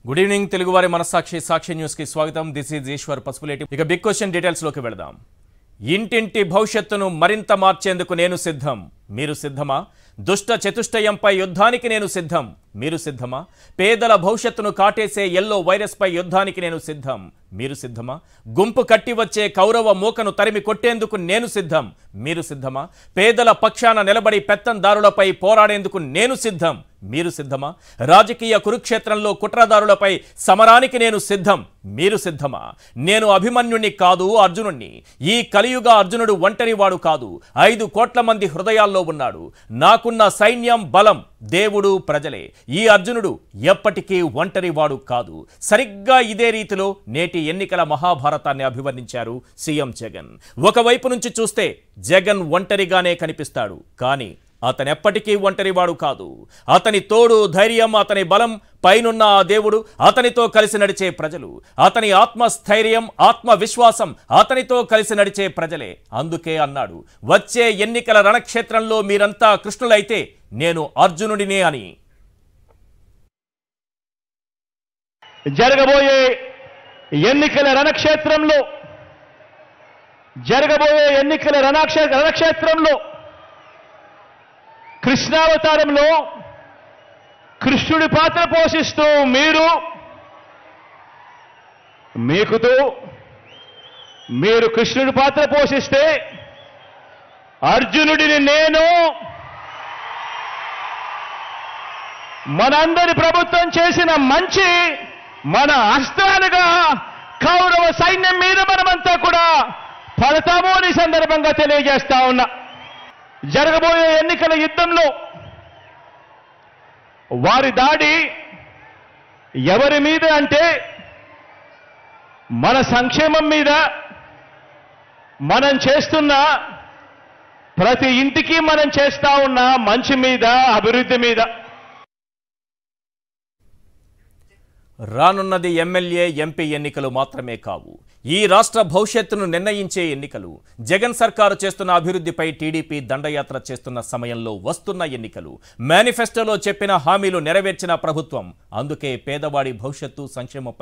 Good evening తెలుగువారి మనసాక్షి సాక్షి news కి స్వాగతం. This is Eshwar Pasupuleti. ఇక బిగ్ క్వశ్చన్ డీటెయిల్స్ లోకి వెళదాం. ఇంటింటి భవిష్యత్తును మరింత మార్చేందుకు నేను సిద్ధం. మీరు సిద్ధమా? దుష్ట చతుష్టయంపై యుద్ధానికి నేను సిద్ధం. మీరు సిద్ధమా? పేదల భవిష్యత్తును కాటేసే ఎల్లో వైరస్ పై యుద్ధానికి నేను సిద్ధం. మీరు సిద్ధమా? గుంపు కట్టి వచ్చే కౌరవ మూకను తరిమి కొట్టేందుకు నేను సిద్ధం. మీరు సిద్ధమా? పేదల పక్షాన నిలబడి పెత్తందారులపై పోరాడేందుకు నేను సిద్ధం. మీరు సిద్ధమా? రాజకీయ కురుక్షేత్రంలో కుట్రదారులపై సమరానికి నేను సిద్ధం. మీరు సిద్ధమా? నేను అభిమన్యుణ్ణి కాదు, అర్జునుణ్ణి. ఈ కలియుగ అర్జునుడు ఒంటరివాడు కాదు, 5 కోట్ల మంది హృదయాల్లో ఉన్నాడు. నాకున్న సైన్యం, బలం దేవుడు, ప్రజలే. ఈ అర్జునుడు ఎప్పటికీ ఒంటరివాడు కాదు. సరిగ్గా ఇదే రీతిలో నేటి ఎన్నికల మహాభారతాన్ని అభివర్ణించారు సీఎం జగన్. ఒకవైపు నుంచి చూస్తే జగన్ ఒంటరిగానే కనిపిస్తాడు, కానీ అతనెప్పటికీ ఒంటరివాడు కాదు. అతని తోడు, ధైర్యం, అతని బలం, పైనున్న ఆ దేవుడు, అతనితో కలిసి నడిచే ప్రజలు, అతని ఆత్మస్థైర్యం, ఆత్మవిశ్వాసం, అతనితో కలిసి నడిచే ప్రజలే. అందుకే అన్నాడు, వచ్చే ఎన్నికల రణక్షేత్రంలో మీరంతా కృష్ణులైతే నేను అర్జునుడినే అని. జరగబోయే ఎన్నికల రణక్షేత్రంలో కృష్ణావతారంలో కృష్ణుడి పాత్ర పోషిస్తూ మీరు కృష్ణుడి పాత్ర పోషిస్తే అర్జునుడిని నేను, మనందరి ప్రభుత్వం చేసిన మంచి మన అస్త్రాలుగా కౌరవ సైన్యం మీద మనమంతా కూడా పడతాము అని సందర్భంగా తెలియజేస్తా ఉన్నా. జరగబోయే ఎన్నికల యుద్ధంలో వారి దాడి ఎవరి మీద అంటే మన సంక్షేమం మీద, మనం చేస్తున్న ప్రతి ఇంటికి మనం చేస్తా ఉన్న మంచి మీద, అభివృద్ధి మీద. రానున్నది ఎమ్మెల్యే, ఎంపీ ఎన్నికలు మాత్రమే కావు, ఈ రాష్ట్ర భవిష్యత్తును నిర్ణయించే ఎన్నికలు. జగన్ సర్కారు చేస్తున్న అభివృద్ధిపై టీడీపీ దండయాత్ర చేస్తున్న సమయంలో వస్తున్న ఎన్నికలు. మేనిఫెస్టోలో చెప్పిన హామీలు నెరవేర్చిన ప్రభుత్వం. అందుకే పేదవాడి భవిష్యత్తు, సంక్షేమం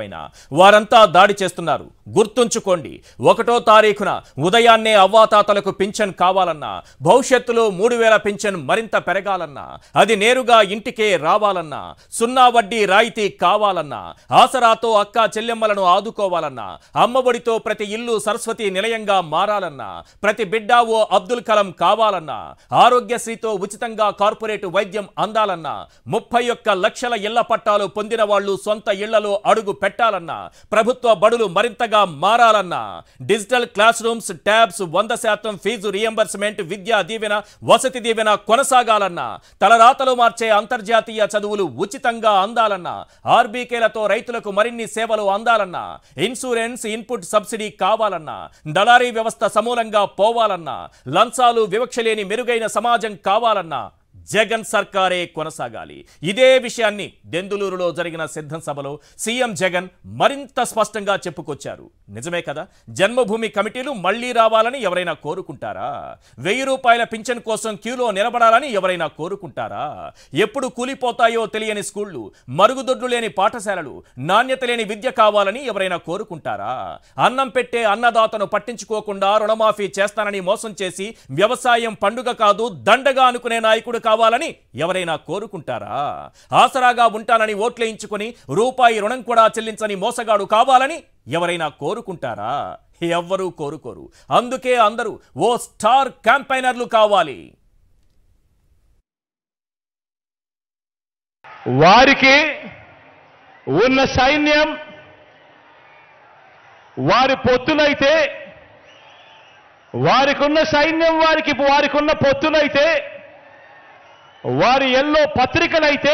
వారంతా దాడి చేస్తున్నారు. గుర్తుంచుకోండి, 1వ తారీఖున ఉదయాన్నే అవ్వాతాతలకు పింఛన్ కావాలన్నా, భవిష్యత్తులో 3000 పింఛన్ మరింత పెరగాలన్నా, అది నేరుగా ఇంటికే రావాలన్నా, 0 వడ్డీ రాయితీ కావాలన్నా, ఆసరాతో అక్క చెల్లెమ్మలను ఆదుకోవాలన్నా, అమ్మఒడితో ప్రతి ఇల్లు సరస్వతి నిలయంగా మారాలన్నా, ప్రతి బిడ్డ ఓ అబ్దుల్ కలాం కావాలన్నా, ఆరోగ్యశ్రీతో ఉచితంగా కార్పొరేట్ వైద్యం అందాలన్నా, 31 లక్షల ఇళ్ల పట్టాలు పొందిన వాళ్లు సొంత ఇళ్లలో అడుగు పెట్టాలన్నా, ప్రభుత్వ బడులు మరింతగా మారాలన్నా, digital classrooms, tabs, 100% fee reimbursement, Vidya Deevena, Vasathi Deevena కొనసాగాలన్నా, తలరాతలు మార్చే అంతర్జాతీయ చదువులు ఉచితంగా అందాలన్నా, ఆర్బీకేలతో రైతులకు మరిన్ని సేవలు అందాలన్నా, ఇన్సూరెన్స్, ఇన్పుట్ సబ్సిడీ కావాలన్నా, దళారీ వ్యవస్థ సమూలంగా పోవాలన్నా, లంచాలు, వివక్ష లేని మెరుగైన సమాజం కావాలన్నా జగన్ సర్కారే కొనసాగాలి. ఇదే విషయాన్ని దెందులూరులో జరిగిన సిద్ధం సభలో సీఎం జగన్ మరింత స్పష్టంగా చెప్పుకొచ్చారు. నిజమే కదా, జన్మభూమి కమిటీలు మళ్లీ రావాలని ఎవరైనా కోరుకుంటారా? 1000 రూపాయల పింఛన్ కోసం క్యూలో నిలబడాలని ఎవరైనా కోరుకుంటారా? ఎప్పుడు కూలిపోతాయో తెలియని స్కూళ్లు, మరుగుదొడ్లు లేని పాఠశాలలు, నాణ్యత లేని విద్య కావాలని ఎవరైనా కోరుకుంటారా? అన్నం పెట్టే అన్నదాతను పట్టించుకోకుండా రుణమాఫీ చేస్తానని మోసం చేసి వ్యవసాయం పండుగ కాదు దండగా అనుకునే నాయకుడు కావాలని ఎవరైనా కోరుకుంటారా? ఆసరాగా ఉంటానని ఓట్లేయించుకొని రూపాయి రుణం కూడా చెల్లించని మోసగాడు కావాలని ఎవరైనా కోరుకుంటారా? ఎవ్వరూ కోరుకోరు. అందుకే అందరూ ఓ స్టార్ క్యాంపైనర్లు కావాలి. వారికి ఉన్న సైన్యం వారి పొత్తులైతే, వారికున్న సైన్యం వారికున్న పొత్తులైతే, వారి ఎల్లో పత్రికలైతే,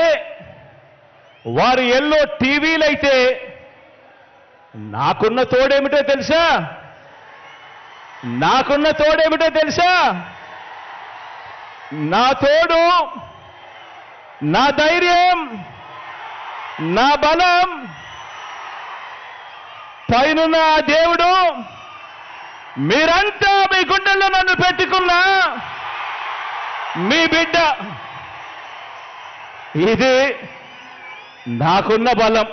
వారి ఎల్లో టీవీలైతే, నాకున్న తోడేమిటో తెలుసా? నా తోడు, నా ధైర్యం, నా బలం, పైనున్న ఆ దేవుడు, మీరంతా మీ గుండెల్లో నన్ను పెట్టుకున్న మీ బిడ్డ. ఇది నాకున్న బలం.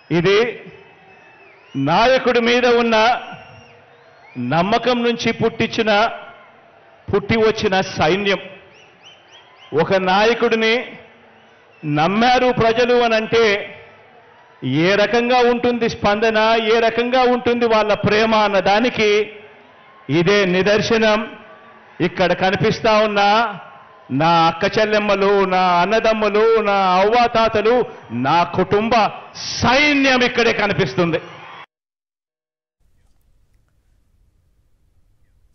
ఇది నాయకుడి మీద ఉన్న నమ్మకం నుంచి పుట్టి వచ్చిన సైన్యం. ఒక నాయకుడిని నమ్మారు ప్రజలు అనంటే ఏ రకంగా ఉంటుంది స్పందన, ఏ రకంగా ఉంటుంది వాళ్ళ ప్రేమ అన్న దానికి ఇదే నిదర్శనం. ఇక్కడ కనిపిస్తా ఉన్న నా అక్క చెల్లెమ్మలు, నా అన్నదమ్ములు, నా అవ్వాతాతలు, నా కుటుంబ సైన్యం ఇక్కడే కనిపిస్తుంది.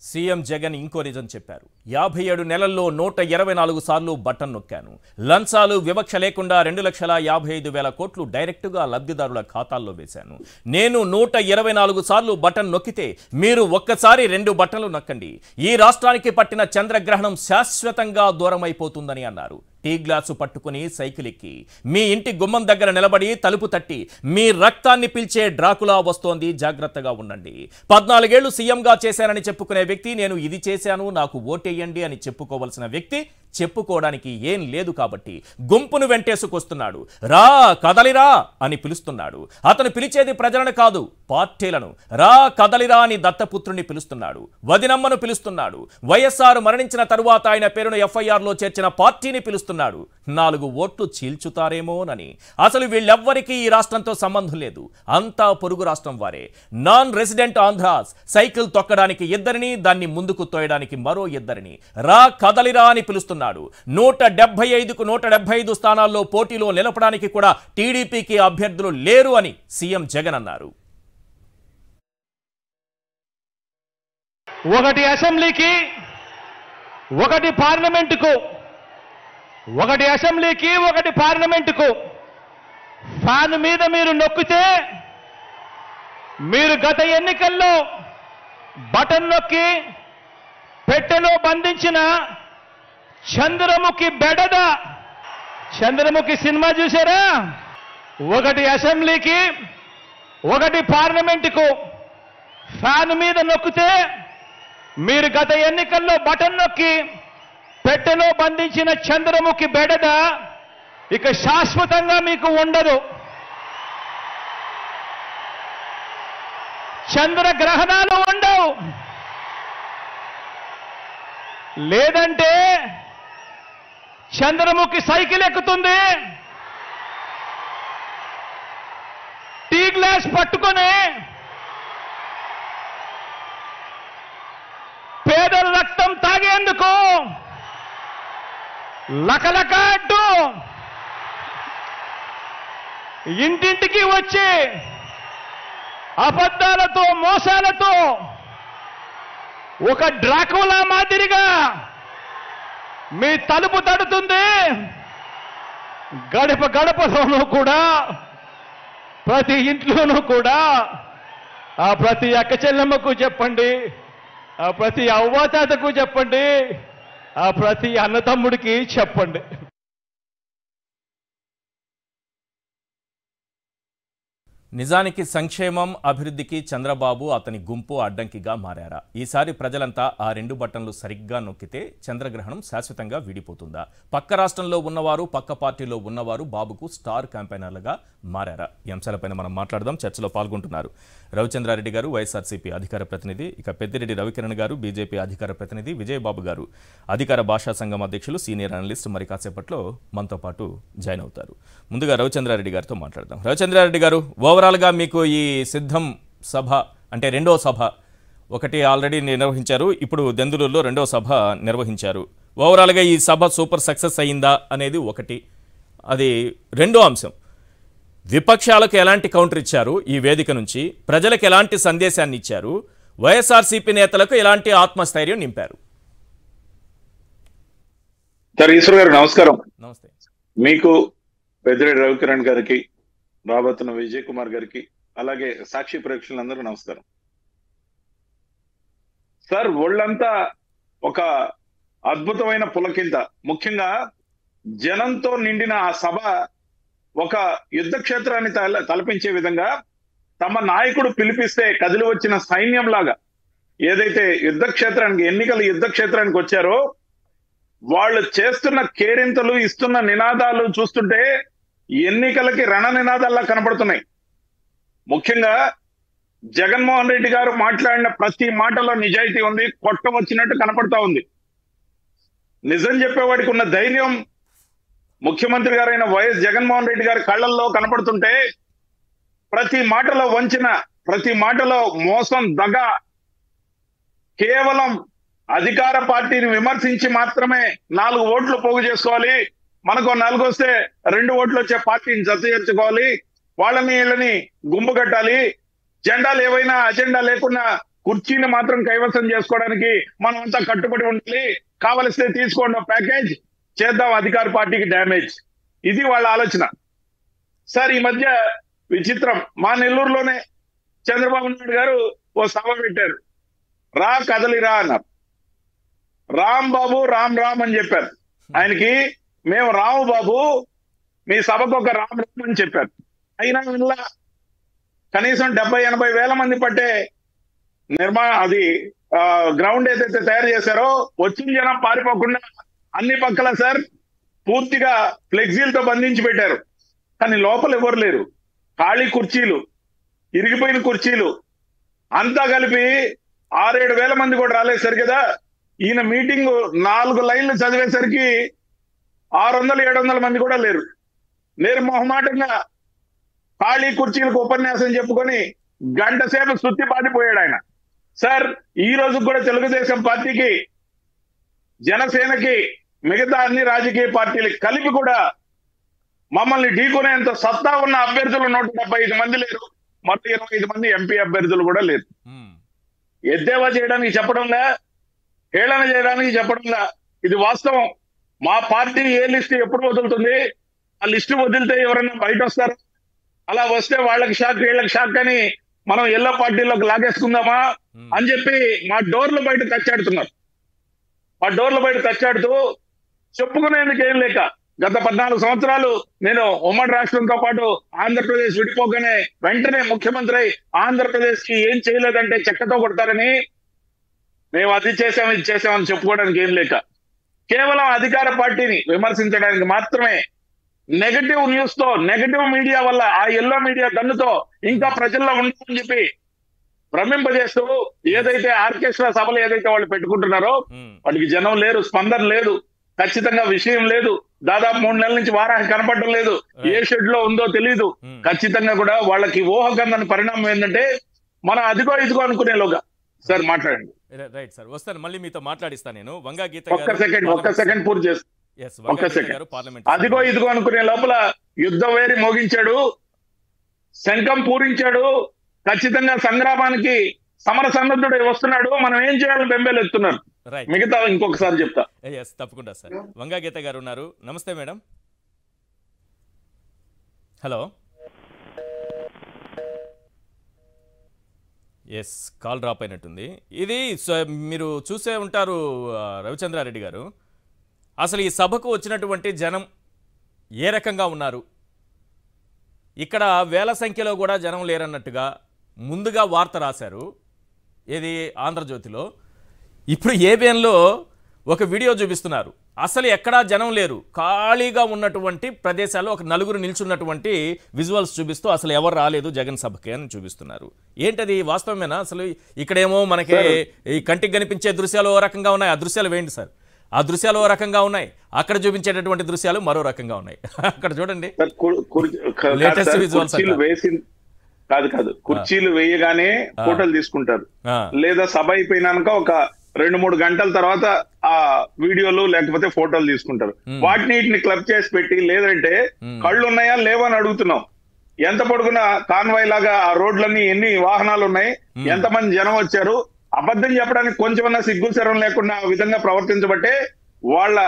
సీఎం జగన్ ఇంకో నిజం చెప్పారు. 57 నెలల్లో 124 సార్లు బటన్ నొక్కాను. లంచాలు వివక్ష లేకుండా 2,55,000 కోట్లు డైరెక్టుగా లబ్ధిదారుల ఖాతాల్లో వేశాను. నేను 124 సార్లు బటన్ నొక్కితే మీరు ఒక్కసారి 2 బటన్లు నొక్కండి. ఈ రాష్ట్రానికి పట్టిన చంద్రగ్రహణం శాశ్వతంగా దూరమైపోతుందని అన్నారు. టీ గ్లాసు పట్టుకుని సైకిల్ ఎక్కి మీ ఇంటి గుమ్మం దగ్గర నిలబడి తలుపు తట్టి మీ రక్తాన్ని పిలిచే డ్రాకులా వస్తోంది, జాగ్రత్తగా ఉండండి. 14 ఏళ్లు సీఎంగా చేశానని చెప్పుకునే వ్యక్తి నేను ఇది చేశాను నాకు ఓటేయండి అని చెప్పుకోవలసిన వ్యక్తి చెప్పుకోవడానికి ఏం లేదు కాబట్టి గుంపును వెంటేసుకొస్తున్నాడు. రా కదలిరా అని పిలుస్తున్నాడు. అతను పిలిచేది ప్రజలను కాదు, పార్టీలను. రా కదలిరా అని దత్తపుత్రుని పిలుస్తున్నాడు, వదినమ్మను పిలుస్తున్నాడు. వైఎస్ఆర్ మరణించిన తరువాత ఆయన పేరును ఎఫ్ఐఆర్లో చేర్చిన పార్టీని పిలుస్తున్నాడు. 4 ఓట్లు చీల్చుతారేమోనని. అసలు వీళ్ళెవ్వరికీ ఈ రాష్ట్రంతో సంబంధం లేదు, అంతా పొరుగు రాష్ట్రం వారే. Non resident Andhra's. సైకిల్ తొక్కడానికి 2 దాన్ని ముందుకు తోయడానికి మరో 2. రా కదలిరా అని పిలుస్తున్నాడు. 175కు 175 స్థానాల్లో పోటీలో నిలపడానికి కూడా టీడీపీకి అభ్యర్థులు లేరు అని సీఎం జగన్ అన్నారు. ఒకటి అసెంబ్లీకి, ఒకటి పార్లమెంటుకు, ఒకటి అసెంబ్లీకి, ఒకటి పార్లమెంటుకు ఫ్యాన్ మీద మీరు నొక్కితే మీరు గత ఎన్నికల్లో బటన్ నొక్కి పెట్టెలో బంధించిన చంద్రముఖి బెడద. చంద్రముఖి సినిమా చూసారా? ఒకటి అసెంబ్లీకి, ఒకటి పార్లమెంటుకు ఫ్యాన్ మీద నొక్కితే మీరు గత ఎన్నికల్లో బటన్ నొక్కి పెట్టెలో బంధించిన చంద్రముఖి బెడద ఇక శాశ్వతంగా మీకు ఉండదు. చంద్రగ్రహణాలు ఉండవు. లేదంటే చంద్రముఖి సైకిల్ ఎక్కుతుంది, టీ గ్లాస్ పట్టుకొని పేదల రక్తం తాగేందుకు లకలక అంటూ ఇంటింటికి వచ్చి అబద్ధాలతో, మోసాలతో ఒక డ్రాకులా మాదిరిగా మీ తలుపు తడుతుంది. గడప గడపలోనూ కూడా, ప్రతి ఇంట్లోనూ కూడా ఆ ప్రతి అక్క చెల్లెమ్మకు చెప్పండి, ఆ ప్రతి అవ్వాతాతకు చెప్పండి, ఆ ప్రతి అన్నతమ్ముడికి చెప్పండి. నిజానికి సంక్షేమం, అభివృద్ధికి చంద్రబాబు అతని గుంపు అడ్డంకిగా మారారా? ఈసారి ప్రజలంతా ఆ 2 బటన్లు సరిగ్గా నొక్కితే చంద్రగ్రహణం శాశ్వతంగా వీడిపోతుందా? పక్క రాష్ట్రంలో ఉన్నవారు, పక్క పార్టీలో ఉన్నవారు బాబుకు స్టార్ క్యాంపెయినర్లుగా మారారా? ఈ అంశాలపైన మనం మాట్లాడదాం. చర్చలో పాల్గొంటున్నారు రవిచంద్రారెడ్డి గారు, వైఎస్ఆర్సీపీ అధికార ప్రతినిధి, ఇక పెద్దిరెడ్డి రవికిరణ్ గారు, బీజేపీ అధికార ప్రతినిధి, విజయబాబు గారు అధికార భాషా సంఘం అధ్యక్షులు, సీనియర్ అనలిస్ట్, మరి కాసేపట్లో మనతో పాటు జాయిన్ అవుతారు. ముందుగా రవిచంద్రారెడ్డి గారితో మాట్లాడదాం. రవిచంద్రారెడ్డి గారు, ఓవరాల్గా మీకు ఈ సిద్ధం సభ అంటే 2వ సభ, ఒకటి ఆల్రెడీ నిర్వహించారు, ఇప్పుడు దెందులూరులో 2వ సభ నిర్వహించారు. ఓవరాల్గా ఈ సభ సూపర్ సక్సెస్ అయిందా అనేది ఒకటి. అది 2వ అంశం, విపక్షాలకు ఎలాంటి కౌంటర్ ఇచ్చారు, ఈ వేదిక నుంచి ప్రజలకు ఎలాంటి సందేశాన్ని ఇచ్చారు, వైఎస్ఆర్సీపీ నేతలకు ఎలాంటి ఆత్మస్థైర్యం నింపారు? సార్ ఈశ్వర్ గారు నమస్కారం. నమస్తే. మీకు, పెద్దిరెడ్డి రవికిరణ్ గారికి, రాబోతున్న విజయ్ కుమార్ గారికి, అలాగే సాక్షి ప్రేక్షకులందరూ నమస్కారం. సార్ ఒళ్ళంతా ఒక అద్భుతమైన పులకింత. ముఖ్యంగా జనంతో నిండిన ఆ సభ ఒక యుద్ధ క్షేత్రాన్ని తలపించే విధంగా తమ నాయకుడు పిలిపిస్తే కదిలి వచ్చిన సైన్యం లాగా ఏదైతే యుద్ధ క్షేత్రానికి, ఎన్నికల యుద్ధ క్షేత్రానికి వచ్చారో వాళ్ళు చేస్తున్న కేరింతలు, ఇస్తున్న నినాదాలు చూస్తుంటే ఎన్నికలకి రణ నినాదాల్లా కనపడుతున్నాయి. ముఖ్యంగా జగన్మోహన్ రెడ్డి గారు మాట్లాడిన ప్రతి మాటలో నిజాయితీ ఉంది, కొట్ట వచ్చినట్టు కనపడతా ఉంది. నిజం చెప్పేవాడికి ఉన్న ధైర్యం ముఖ్యమంత్రి గారైన వైఎస్ జగన్మోహన్ రెడ్డి గారి కళ్ళల్లో కనపడుతుంటే, ప్రతి మాటలో వంచిన, ప్రతి మాటలో మోసం, దగ, కేవలం అధికార పార్టీని విమర్శించి మాత్రమే 4 ఓట్లు పోగు చేసుకోవాలి, మనకు 4 వస్తే 2 ఓట్లు వచ్చే పార్టీని జత చేర్చుకోవాలి, వాళ్ళని వీళ్ళని గుంపు కట్టాలి, జెండాలు ఏవైనా అజెండా లేకుండా కుర్చీని మాత్రం కైవసం చేసుకోవడానికి మనం అంతా కట్టుబడి ఉండాలి, కావలిస్తే తీసుకోండి ప్యాకేజ్, చేద్దాం అధికార పార్టీకి డ్యామేజ్. ఇది వాళ్ళ ఆలోచన. సార్, ఈ మధ్య విచిత్రం, మా నెల్లూరులోనే చంద్రబాబు నాయుడు గారు ఓ సభ పెట్టారు. రా కదలిరా అన్నారు. రామ్ బాబు రామ్ రామ్ అని చెప్పారు. ఆయనకి మేము రాము బాబు, మీ సభకు ఒక రామ్ రామ్ అని చెప్పారు. అయినా ఇలా కనీసం 70-80 వేల మంది పట్టే అది గ్రౌండ్ ఏదైతే తయారు చేశారో వచ్చిన జనం పారిపోకుండా అన్ని పక్కల సార్ పూర్తిగా ఫ్లెక్సీలతో బంధించి పెట్టారు. కానీ లోపల ఎవరు లేరు, ఖాళీ కుర్చీలు, ఇరిగిపోయిన కుర్చీలు, అంతా కలిపి 6-7 వేల మంది కూడా రాలేదు సార్ కదా. ఈయన మీటింగ్ 4 లైన్లు చదివేసరికి 600-700 మంది కూడా లేరు. మొహమాటంగా ఖాళీ కుర్చీలకు ఉపన్యాసం చెప్పుకొని గంట సేపు సుత్తి పాటిపోయాడు ఆయన. సార్, ఈ రోజు కూడా తెలుగుదేశం పార్టీకి, జనసేనకి, మిగతా అన్ని రాజకీయ పార్టీలకు కలిపి కూడా మమ్మల్ని ఢీకొనేంత సత్తా ఉన్న అభ్యర్థులు 175 మంది లేరు, మొత్తం 25 మంది ఎంపీ అభ్యర్థులు కూడా లేరు. ఎద్దేవా చేయడానికి చెప్పడంలా, హేళన చేయడానికి చెప్పడంలా, ఇది వాస్తవం. మా పార్టీ ఏ లిస్టు ఎప్పుడు వదులుతుంది, ఆ లిస్టు వదిలితే ఎవరైనా బయట వస్తారు, అలా వస్తే వాళ్ళకి షాక్ వీళ్ళకి షాక్ అని మనం ఎల్లో పార్టీలోకి లాగేసుకుందామా అని చెప్పి మా డోర్ల బయట తచ్చాడుతున్నారు. మా డోర్ల బయట తచ్చాడుతూ చెప్పుకునేందుకు ఏం లేక గత 14 సంవత్సరాలు నేను ఉమ్మడి రాష్ట్రంతో పాటు ఆంధ్రప్రదేశ్ విడిపోగానే వెంటనే ముఖ్యమంత్రి ఆంధ్రప్రదేశ్ కి ఏం చేయలేదంటే చెక్కతో కొడతారని, మేము అది చేసాం ఇది చేసామని చెప్పుకోవడానికి ఏం లేక కేవలం అధికార పార్టీని విమర్శించడానికి మాత్రమే నెగటివ్ న్యూస్ తో, నెగటివ్ మీడియా వల్ల, ఆ ఎల్లో మీడియా దన్నుతో ఇంకా ప్రజల్లో ఉండాలని చెప్పి భ్రమింపజేస్తూ ఏదైతే ఆర్కెస్ట్రా సభలు ఏదైతే వాళ్ళు పెట్టుకుంటున్నారో వాటికి జనం లేరు, స్పందన లేదు, ఖచ్చితంగా విషయం లేదు. దాదాపు 3 నెలల నుంచి వారాహి కనపడడం లేదు, ఏ షెడ్ లో ఉందో తెలియదు. ఖచ్చితంగా కూడా వాళ్ళకి ఊహకందని పరిణామం ఏంటంటే మనం అదిగో ఇదిగో అనుకునేలోగా. సార్ మాట్లాడండి. రైట్ సార్, వస్తాను, మళ్ళీ మీతో మాట్లాడిస్తాను నేను. వంగా గీత ఒక్క సెకండ్ పూర్తి చేస్తాను. ఒక్క సెకండ్. అదిగో ఇదిగో అనుకునే లోపల యుద్ధ వేరి మోగించాడు, శంఖం పూరించాడు, ఖచ్చితంగా సంగ్రామానికి సమర సన్నద్ధుడై వస్తున్నాడు. మనం ఏం చేయాలని బెంబేలెత్తున్నారు. మిగతా ఇంకొకసారి చెప్తా. తప్పకుండా సార్. వంగా గీత గారు ఉన్నారు. నమస్తే madam. Hello. Yes, call drop అయినట్టుంది. ఇది మీరు చూసే ఉంటారు రవిచంద్రారెడ్డి గారు, అసలు ఈ సభకు వచ్చినటువంటి జనం ఏ రకంగా ఉన్నారు, ఇక్కడ వేల సంఖ్యలో కూడా జనం లేరన్నట్టుగా ముందుగా వార్త రాశారు. ఏది ఆంధ్రజ్యోతిలో. ఇప్పుడు ఏబిఎన్లో ఒక వీడియో చూపిస్తున్నారు, అసలు ఎక్కడా జనం లేరు, ఖాళీగా ఉన్నటువంటి ప్రదేశాల్లో ఒక 4 నిల్చున్నటువంటి విజువల్స్ చూపిస్తూ అసలు ఎవరు రాలేదు జగన్ సభకి అని చూపిస్తున్నారు. ఏంటది, వాస్తవమేనా? అసలు ఇక్కడేమో మనకి ఈ కంటికి కనిపించే దృశ్యాలు ఓ రకంగా ఉన్నాయి, ఆ దృశ్యాలు వేయండి సార్. ఆ దృశ్యాలు ఓ రకంగా ఉన్నాయి, అక్కడ చూపించేటటువంటి దృశ్యాలు మరో రకంగా ఉన్నాయి. అక్కడ చూడండి, లేటెస్ట్ విజువల్స్. కాదు, కుర్చీలు వేయగానే ఫోటోలు తీసుకుంటారు, లేదా సభ అయిపోయినాక ఒక 2-3 గంటల తర్వాత ఆ వీడియోలు లేకపోతే ఫోటోలు తీసుకుంటారు. వాటిని క్లబ్ చేసి పెట్టి, లేదంటే కళ్ళు ఉన్నాయా లేవని అడుగుతున్నాం. ఎంత పొడుగున కాన్వాయ్ లాగా ఆ రోడ్లన్నీ ఎన్ని వాహనాలు ఉన్నాయి, ఎంతమంది జనం వచ్చారు, అబద్ధం చెప్పడానికి కొంచెమన్నా సిగ్గు శరం లేకుండా ఆ విధంగా ప్రవర్తించబట్టే వాళ్ళ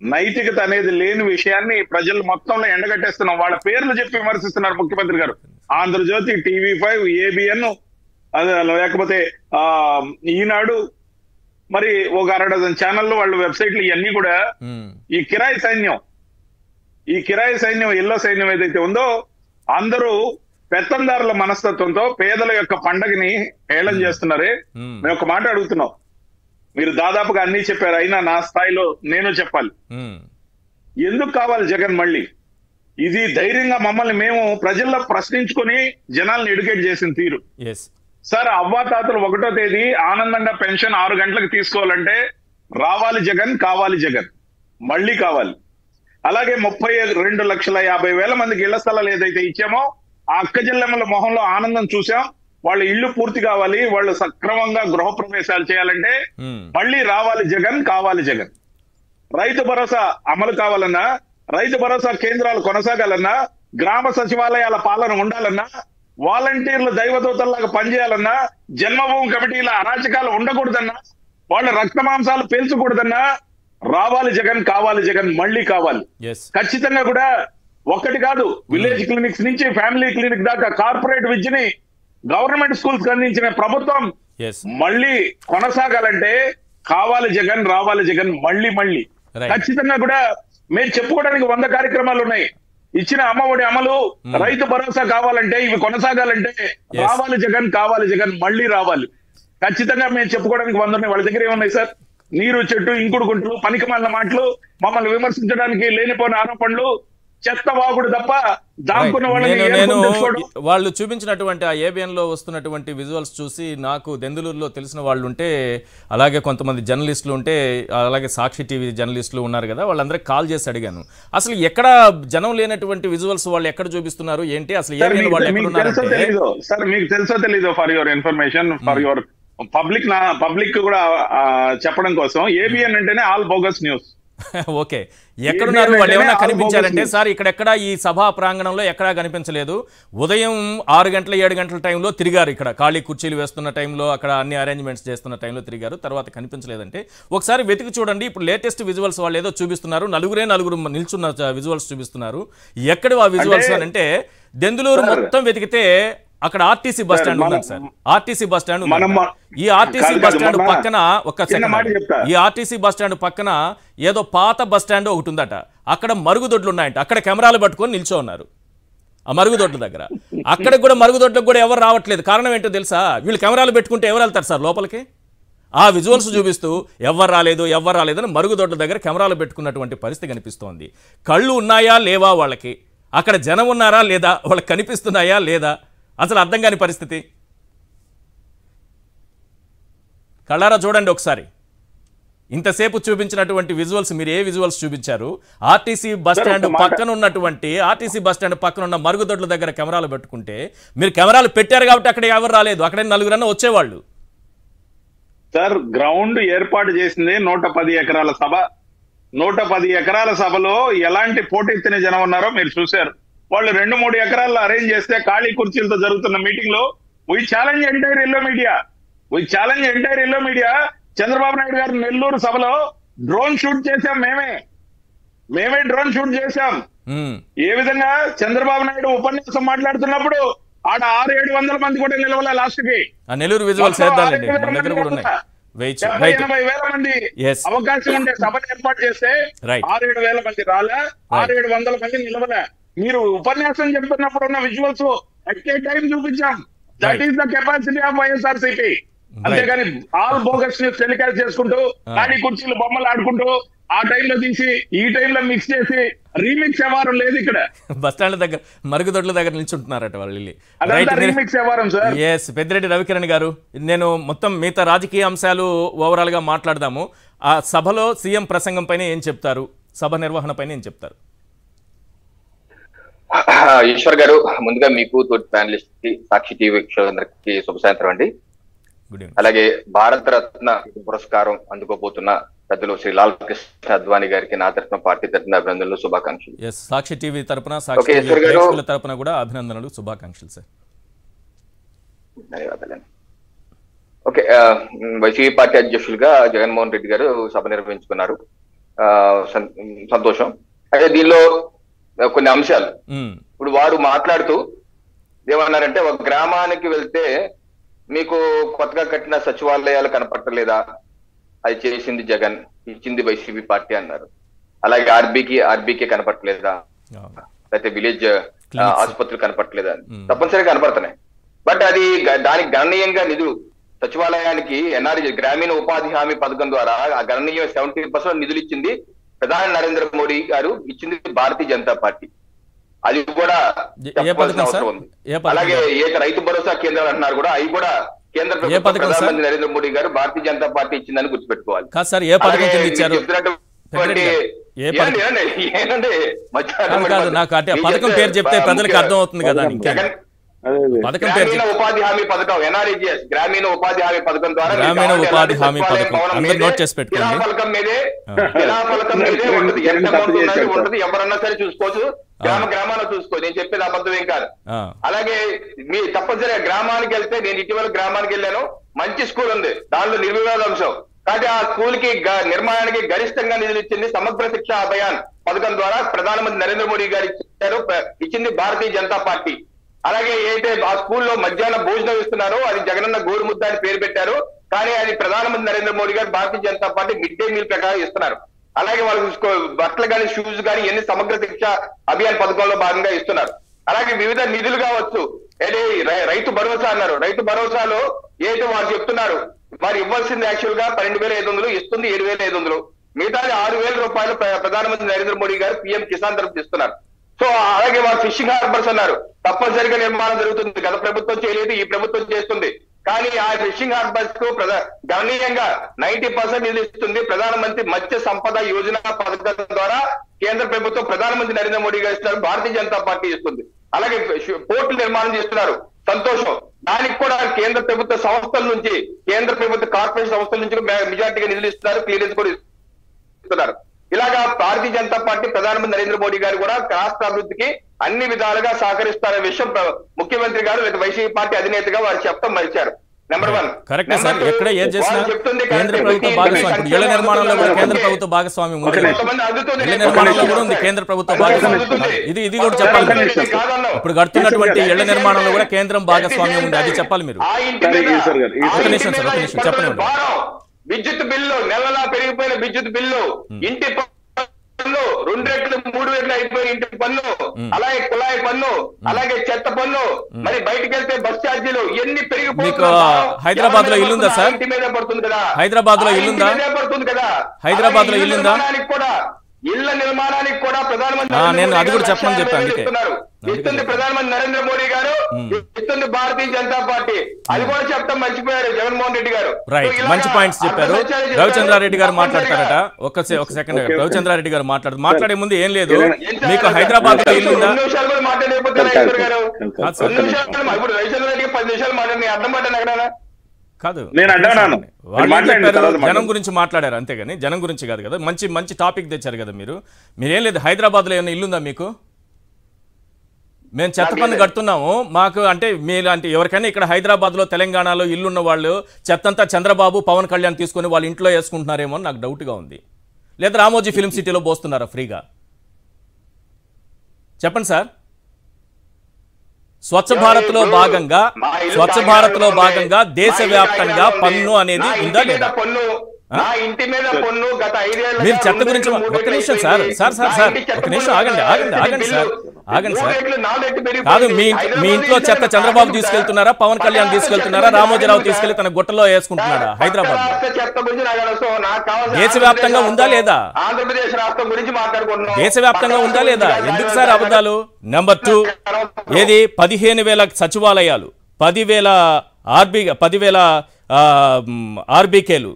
నైతికత అనేది లేని విషయాన్ని ప్రజలు మొత్తంలో ఎండగట్టేస్తున్నాం. వాళ్ళ పేర్లు చెప్పి విమర్శిస్తున్నారు ముఖ్యమంత్రి గారు. ఆంధ్రజ్యోతి, TV5, ABN, లేకపోతే ఈనాడు, మరి ఒక 1/2 డజన్ ఛానళ్ళు, వాళ్ళ వెబ్సైట్లు, ఇవన్నీ కూడా ఈ కిరాయి సైన్యం ఎల్లో సైన్యం ఏదైతే ఉందో అందరూ పెత్తందారుల మనస్తత్వంతో పేదల యొక్క పండగని హేళన చేస్తున్నారే. మేము ఒక మాట అడుగుతున్నాం, మీరు దాదాపుగా అన్ని చెప్పారు, అయినా నా స్థాయిలో నేను చెప్పాలి. ఎందుకు కావాలి జగన్ మళ్ళీ? ఇది ధైర్యంగా మమ్మల్ని మేము ప్రజల్లో ప్రశ్నించుకొని జనాల్ని ఎడ్యుకేట్ చేసిన తీరు. సార్ అవ్వాతాతలు 1వ తేదీ ఆనందంగా పెన్షన్ 6 గంటలకు తీసుకోవాలంటే రావాలి జగన్, కావాలి జగన్, మళ్ళీ కావాలి. అలాగే 32,50,000 మందికి ఇళ్ల స్థలాలు ఏదైతే ఇచ్చామో ఆ అక్క చెల్లెమ్మల మొహంలో ఆనందం చూసాం. వాళ్ళ ఇళ్లు పూర్తి కావాలి, వాళ్ళు సక్రమంగా గృహప్రవేశాలు చేయాలంటే మళ్ళీ రావాలి జగన్, కావాలి జగన్. రైతు భరోసా అమలు కావాలన్నా, రైతు భరోసా కేంద్రాలు కొనసాగాలన్నా, గ్రామ సచివాలయాల పాలన ఉండాలన్నా, వాలంటీర్లు దైవదూతల్లాగా పనిచేయాలన్నా, జన్మభూమి కమిటీల అరాచకాలు ఉండకూడదన్నా, వాళ్ళ రక్త మాంసాలు పేల్చకూడదన్నా రావాలి జగన్, కావాలి జగన్, మళ్ళీ కావాలి. ఖచ్చితంగా కూడా ఒక్కటి కాదు, విలేజ్ క్లినిక్స్ నుంచి ఫ్యామిలీ క్లినిక్ దాకా కార్పొరేట్ విద్యని గవర్నమెంట్ స్కూల్స్ అందించిన ప్రభుత్వం మళ్ళీ కొనసాగాలంటే కావాలి జగన్, రావాలి జగన్, మళ్ళీ మళ్ళీ. ఖచ్చితంగా కూడా మేము చెప్పుకోవడానికి 100 కార్యక్రమాలు ఉన్నాయి. ఇచ్చిన అమ్మఒడి అమలు, రైతు భరోసా కావాలంటే, ఇవి కొనసాగాలంటే రావాలి జగన్, కావాలి జగన్, మళ్ళీ రావాలి. ఖచ్చితంగా మేము చెప్పుకోవడానికి 100 ఉన్నాయి. వాళ్ళ దగ్గర ఏమున్నాయి సార్? నీరు చెట్టు, ఇంకుడు గుంటలు, పనికిమాలిన మాటలు, మమ్మల్ని విమర్శించడానికి లేనిపోయిన ఆరోపణలు, చెత్త వాగుడు తప్ప దాక్కున్న వాళ్ళు చూపించినటువంటి ఆ ఏబిఎన్ లో వస్తున్నటువంటి విజువల్స్ చూసి నాకు దెందులూరులో తెలిసిన వాళ్ళు ఉంటే, అలాగే కొంతమంది జర్నలిస్టులు ఉంటే, అలాగే సాక్షి టీవీ జర్నలిస్టులు ఉన్నారు కదా, వాళ్ళందరికీ కాల్ చేసి అడిగాను అసలు ఎక్కడ జనం లేనటువంటి విజువల్స్ వాళ్ళు ఎక్కడ చూపిస్తున్నారు ఏంటి, అసలు ఏబిఎన్ వాళ్ళు ఎక్కడ ఉన్నారు? సార్ మీకు తెలుసో తెలీదో, for your information, for your public కూడా చెప్పడం కోసం, ఏబిఎన్ అంటేనే ఆల్ బోగస్ న్యూస్. ఓకే, ఎక్కడున్నారు వాళ్ళు? ఏమైనా కనిపించారంటే సార్ ఇక్కడెక్కడ ఈ సభా ప్రాంగణంలో ఎక్కడా కనిపించలేదు. ఉదయం 6 గంటల 7 గంటల టైంలో తిరిగారు, ఇక్కడ ఖాళీ కుర్చీలు వేస్తున్న టైంలో, అక్కడ అన్ని అరేంజ్మెంట్స్ చేస్తున్న టైంలో తిరిగారు, తర్వాత కనిపించలేదంటే ఒకసారి వెతికి చూడండి. ఇప్పుడు లేటెస్ట్ విజువల్స్ వాళ్ళు ఏదో చూపిస్తున్నారు, నలుగురు నిల్చున్న విజువల్స్ చూపిస్తున్నారు. ఎక్కడ ఆ విజువల్స్ అంటే దెందులూరు మొత్తం వెతికితే అక్కడ ఆర్టీసీ బస్ స్టాండ్ ఉందండి సార్. ఆర్టీసీ బస్ స్టాండ్ ఈ ఆర్టీసీ బస్ స్టాండ్ పక్కన ఈ ఆర్టీసీ బస్ స్టాండ్ పక్కన ఏదో పాత బస్ స్టాండ్ ఒకటి ఉందట. అక్కడ మరుగుదొడ్లు ఉన్నాయంట. అక్కడ కెమెరాలు పట్టుకొని నిల్చో ఉన్నారు ఆ మరుగుదొడ్ల దగ్గర. అక్కడికి కూడా మరుగుదొడ్లకు కూడా ఎవరు రావట్లేదు. కారణం ఏంటో తెలుసా? వీళ్ళు కెమెరాలు పెట్టుకుంటే ఎవరు వెళ్తారు సార్ లోపలికి? ఆ విజువల్స్ చూపిస్తూ ఎవరు రాలేదని మరుగుదొడ్ల దగ్గర కెమెరాలు పెట్టుకున్నటువంటి పరిస్థితి కనిపిస్తోంది. కళ్ళు ఉన్నాయా లేవా వాళ్ళకి? అక్కడ జనం ఉన్నారా లేదా? వాళ్ళకి కనిపిస్తున్నాయా లేదా? అసలు అర్థం కాని పరిస్థితి. కళ్ళారా చూడండి ఒకసారి. ఇంతసేపు చూపించినటువంటి విజువల్స్ మీరు ఏ విజువల్స్ చూపించారు? ఆర్టీసీ బస్ స్టాండ్ పక్కన ఉన్న మరుగుదొడ్ల దగ్గర కెమెరాలు పెట్టుకుంటే, మీరు కెమెరాలు పెట్టారు కాబట్టి అక్కడ ఎవరు రాలేదు, అక్కడే నలుగురన్నా వచ్చేవాళ్ళు. సార్ గ్రౌండ్ ఏర్పాటు చేసింది 110 ఎకరాల సభ. 110 ఎకరాల సభలో ఎలాంటి పోటెత్తిన జనం ఉన్నారో మీరు చూశారు. వాళ్ళు 2-3 ఎకరాల్లో అరేంజ్ చేస్తే ఖాళీ కుర్చీలతో జరుగుతున్న మీటింగ్ లో we challenge entire yellow media. Chandrababu Naidu గారు నెల్లూరు సభలో డ్రోన్ షూట్ చేశాం. మేమే డ్రోన్ షూట్ చేశాం. ఏ విధంగా చంద్రబాబు నాయుడు ఉపన్యాసం మాట్లాడుతున్నప్పుడు ఆడ 600-700 మంది కూడా నిలవలే. లాస్ట్ కి నెల్లూరు విజువల్స్ 80,000 మంది అవకాశం ఉండే సభను ఏర్పాటు చేస్తే 6-7 మంది రాలే, 600-700 మంది నిలవలే. మీరు ఉపన్యాసం చెప్తున్నప్పుడు ఉన్న విజువల్స్ అట్ ఏ టైం చూపించాం. That is the capacity of YSRCP. అంతేగాని ఆల్ బోగస్ న్యూస్ టెలికాస్ట్ చేసుకుంటూ ఖాళీ కుర్చీలు బొమ్మలు ఆడుకుంటూ ఆ టైంలో తీసి ఈ టైంలో మిక్స్ చేసి రీమిక్స్ వ్యవహారం లేదు ఇక్కడ. బస్ స్టాండ్ దగ్గర మరుగుదొడ్ల దగ్గర నిల్చుంటున్నారట వాళ్ళు. రీమిక్స్ వ్యవహారం సార్. పెద్దిరెడ్డి రవికిరణ్ గారు, నేను మొత్తం మిగతా రాజకీయ అంశాలు ఓవరాల్ గా మాట్లాడదాము. ఆ సభలో సీఎం ప్రసంగం పైన ఏం చెప్తారు, సభ నిర్వహణ పైన ఏం చెప్తారు? ఈశ్వర్ గారు, ముందుగా మీకు తోటి ప్యానలిస్ట్ కి, సాక్షి టీవీ వీక్షకులందరికీ శుభ సాయంత్రం అండి. అలాగే భారత రత్న పురస్కారం అందుకోబోతున్న పెద్దలు శ్రీ లాల్ కృష్ణ అద్వానీ గారికి నా తరఫున, పార్టీ తరఫున అభినందనలు, శుభాకాంక్షలు. సాక్షి టీవీ తరఫున, సాక్షి తరఫున కూడా అభినందనలు, శుభాకాంక్షలు సార్. ధన్యవాదాలండి. ఓకే, వైసీపీ పార్టీ అధ్యక్షులుగా జగన్మోహన్ రెడ్డి గారు సభ నిర్వహించుకున్నారు. సంతోషం. అయితే దీనిలో కొన్ని అంశాలు ఇప్పుడు వారు మాట్లాడుతూ ఏమన్నారంటే, ఒక గ్రామానికి వెళ్తే మీకు కొత్తగా కట్టిన సచివాలయాలు కనపట్టలేదా? అది చేసింది జగన్, ఇచ్చింది వైసీపీ పార్టీ అన్నారు. అలాగే ఆర్బీకే కనపట్టలేదా? అయితే విలేజ్ ఆసుపత్రులు కనపట్టలేదా? తప్పనిసరిగా కనపడుతున్నాయి. బట్ అది దానికి గణనీయంగా నిధులు సచివాలయానికి ఎన్ఆర్జీ గ్రామీణ ఉపాధి హామీ పథకం ద్వారా ఆ గణనీయ 70% నిధులు ఇచ్చింది ప్రధాని నరేంద్ర మోడీ గారు, ఇచ్చింది భారతీయ జనతా పార్టీ. అది కూడా చెప్పవలసిన పథకం అవసరం సార్? ఉంది. ఏ పథకం? అలాగే రైతు భరోసా కేంద్రాలు అంటున్నారు కూడా, అవి కూడా కేంద్ర ప్రభుత్వం పథకం సార్? ప్రధానమంత్రి నరేంద్ర మోడీ గారు భారతీయ జనతా పార్టీ ఇచ్చిందని గుర్తుపెట్టుకోవాలి. కాదు సార్, ఏ పథకం కింద ఇచ్చారు? కాదు, నాకు అంటే పథకం పేరు చెప్తే ప్రజలకు అర్థం అవుతుంది కదా. పథకం పేరు గ్రామీణ ఉపాధి హామీ పథకం, NREGS గ్రామీణ ఉపాధి హామీ పథకం ద్వారా గ్రామీణ ఉపాధి హామీ పథకం అందరూ నోట్ చేసి పెట్టుకోండి. శిలాఫలకం మీదే ఉంటుంది, ఎంత అమౌంట్ ఉన్నది ఉంటుంది, ఎవరన్నా సరే చూసుకోవచ్చు, గ్రామాల్లో చూసుకోవచ్చు. నేను చెప్పేది అబద్ధం ఏం కాదు. అలాగే మీ తప్పనిసరిగా గ్రామానికి వెళ్తే, నేను ఇటీవల గ్రామానికి వెళ్ళాను, మంచి స్కూల్ ఉంది, దానిలో నిర్వివాద అంశం. కాబట్టి ఆ స్కూల్ కి నిర్మాణానికి గరిష్టంగా నిధులు ఇచ్చింది సమగ్ర శిక్ష అభియాన్ పథకం ద్వారా ప్రధానమంత్రి నరేంద్ర మోడీ గారు ఇచ్చింది భారతీయ జనతా పార్టీ. అలాగే ఏదైతే ఆ స్కూల్లో మధ్యాహ్నం భోజనం ఇస్తున్నారో అది జగనన్న గోరుముద్ద అని పేరు పెట్టారు, కానీ అది ప్రధానమంత్రి నరేంద్ర మోడీ గారు Bharatiya Janata party mid day meal ప్రకారం ఇస్తున్నారు. అలాగే వాళ్ళకి బట్టలు కానీ షూస్ కానీ ఎన్ని సమగ్ర శిక్ష అభియాన్ పథకంలో భాగంగా ఇస్తున్నారు. అలాగే వివిధ నిధులు కావచ్చు, రైతు భరోసా అన్నారు, రైతు భరోసాలో ఏదైతే వారు చెప్తున్నారు, వారు ఇవ్వాల్సింది యాక్చువల్ గా 12,500 ఇస్తుంది, 7,500, మిగతాది 6,000 రూపాయలు ప్రధానమంత్రి నరేంద్ర మోడీ గారు PM కిసాన్ తరఫున ఇస్తున్నారు. సో అలాగే వారు ఫిషింగ్ హార్బర్స్ అన్నారు, తప్పనిసరిగా నిర్మాణం జరుగుతుంది, గత ప్రభుత్వం చేయలేదు, ఈ ప్రభుత్వం చేస్తుంది. కానీ ఆ ఫిషింగ్ హార్బర్స్ కు గణనీయంగా 90% నిధులు ఇస్తుంది ప్రధానమంత్రి మత్స్య సంపద యోజన పథకం ద్వారా. కేంద్ర ప్రభుత్వం ప్రధానమంత్రి నరేంద్ర మోడీ గారు ఇస్తున్నారు, భారతీయ జనతా పార్టీ ఇస్తుంది. అలాగే పోర్టులు నిర్మాణం చేస్తున్నారు, సంతోషం. దానికి కూడా కేంద్ర ప్రభుత్వ సంస్థల నుంచి, కేంద్ర ప్రభుత్వ కార్పొరేట్ సంస్థల నుంచి మెజార్టీగా నిధులు ఇస్తున్నారు, క్లియరెన్స్ కూడా ఇస్తున్నారు. ఇలాగా భారతీయ జనతా పార్టీ ప్రధానమంత్రి నరేంద్ర మోడీ గారు కూడా రాష్ట్ర అభివృద్ధికి అన్ని విధాలుగా సహకరిస్తారనే విషయం ముఖ్యమంత్రి గారు లేదా వైసీపీ పార్టీ అధినేతగా వారు చెప్తాం మరిచారు. Number 1 correct sir. ఎక్కడ ఏం చేసినా కేంద్ర ప్రభుత్వ భాగస్వామ్యం, ఇళ్ల నిర్మాణంలో కూడా కేంద్ర ప్రభుత్వ భాగస్వామ్యం ఉంది, ఇళ్ల నిర్మాణంలో కూడా ఉంది కేంద్ర ప్రభుత్వ భాగస్వామ్యం. ఇది కూడా చెప్పాలి. ఇప్పుడు కడుతున్నటువంటి ఇళ్ల నిర్మాణంలో కూడా కేంద్రం భాగస్వామ్యం ఉంది, అది చెప్పాలి మీరు. ఒక నిమిషం సార్, ఒక నిమిషం చెప్పండి. విద్యుత్ బిల్లు నెలలా పెరిగిపోయిన విద్యుత్ బిల్లు, ఇంటి పన్ను 2 రెట్లు 3 రెట్లు అయిపోయిన ఇంటి పన్ను, అలాగే కుళాయి పన్ను, అలాగే చెత్త పన్ను, మరి బయటకు వెళ్తే బస్ ఛార్జీలు ఎన్ని పెరిగిపోతుంది. హైదరాబాద్ లో ఇల్లుందా సార్? ఇంటి మీద పడుతుంది కదా. హైదరాబాద్ లో ఇల్లుందా? పడుతుంది కదా. హైదరాబాద్ లో ఇల్లుందా? కూడా ఇళ్ల నిర్మాణానికి కూడా ప్రధానమంత్రి నేను అది కూడా చెప్పమని చెప్పాను. ఇస్తుంది ప్రధానమంత్రి నరేంద్ర మోడీ గారు, ఇస్తుంది భారతీయ జనతా పార్టీ. అది కూడా చెప్తాం మర్చిపోయారు జగన్మోహన్ రెడ్డి గారు. రైట్, మంచి పాయింట్స్ చెప్పారు. రవిచంద్రారెడ్డి గారు మాట్లాడతారట. ఒక సెకండ్, రవిచంద్రారెడ్డి గారు మాట్లాడే ముందు ఏం లేదు, మీకు హైదరాబాద్ లో ఇల్లుందా? 2 నిమిషాలు కూడా మాట్లాడలేకపోతే గారు 2 నిమిషాలు, ఇప్పుడు రవిచంద్రారెడ్డికి 10 నిమిషాలు మాట్లాడి అర్థం పడ్డాను ఎక్కడ కాదు, నేను అడ్డాను. జనం గురించి మాట్లాడారు అంతేగాని జనం గురించి కాదు కదా. మంచి టాపిక్ తెచ్చారు కదా మీరు. మీరేం లేదు, హైదరాబాద్ లో ఏమైనా ఇల్లుందా మీకు? మేము చెత్త పన్ను కడుతున్నాము, మాకు అంటే మీరు అంటే ఎవరికైనా ఇక్కడ హైదరాబాద్ లో తెలంగాణలో ఇల్లున్న వాళ్ళు చెత్తంతా చంద్రబాబు పవన్ కళ్యాణ్ తీసుకుని వాళ్ళ ఇంట్లో వేసుకుంటున్నారేమో అని నాకు డౌట్గా ఉంది. లేదా రామోజీ ఫిల్మ్ సిటీలో పోస్తున్నారా ఫ్రీగా? చెప్పండి సార్. స్వచ్ఛ భారత్ లో భాగంగా దేశవ్యాప్తంగా పన్ను అనేది ఉందా లేదా? మీరు చెత్త గురించి ఒక్క నిమిషం సార్ ఒక నిమిషం ఆగండి సార్. కాదు, మీ ఇంట్లో చెత్త చంద్రబాబు తీసుకెళ్తున్నారా, పవన్ కళ్యాణ్ తీసుకెళ్తున్నారా, రామోజీరావు తీసుకెళ్లి తన గుట్టలో వేసుకుంటున్నాడా హైదరాబాద్? దేశవ్యాప్తంగా ఉందా లేదా? ఆంధ్రప్రదేశ్ రాష్ట్రం గురించి మాట్లాడుకుంటున్నాం. దేశవ్యాప్తంగా ఉందా లేదా? ఎందుకు సార్ అబద్ధాలు? నెంబర్ 2, ఏది 15,000 సచివాలయాలు, 10,000 ఆర్బీకేలు,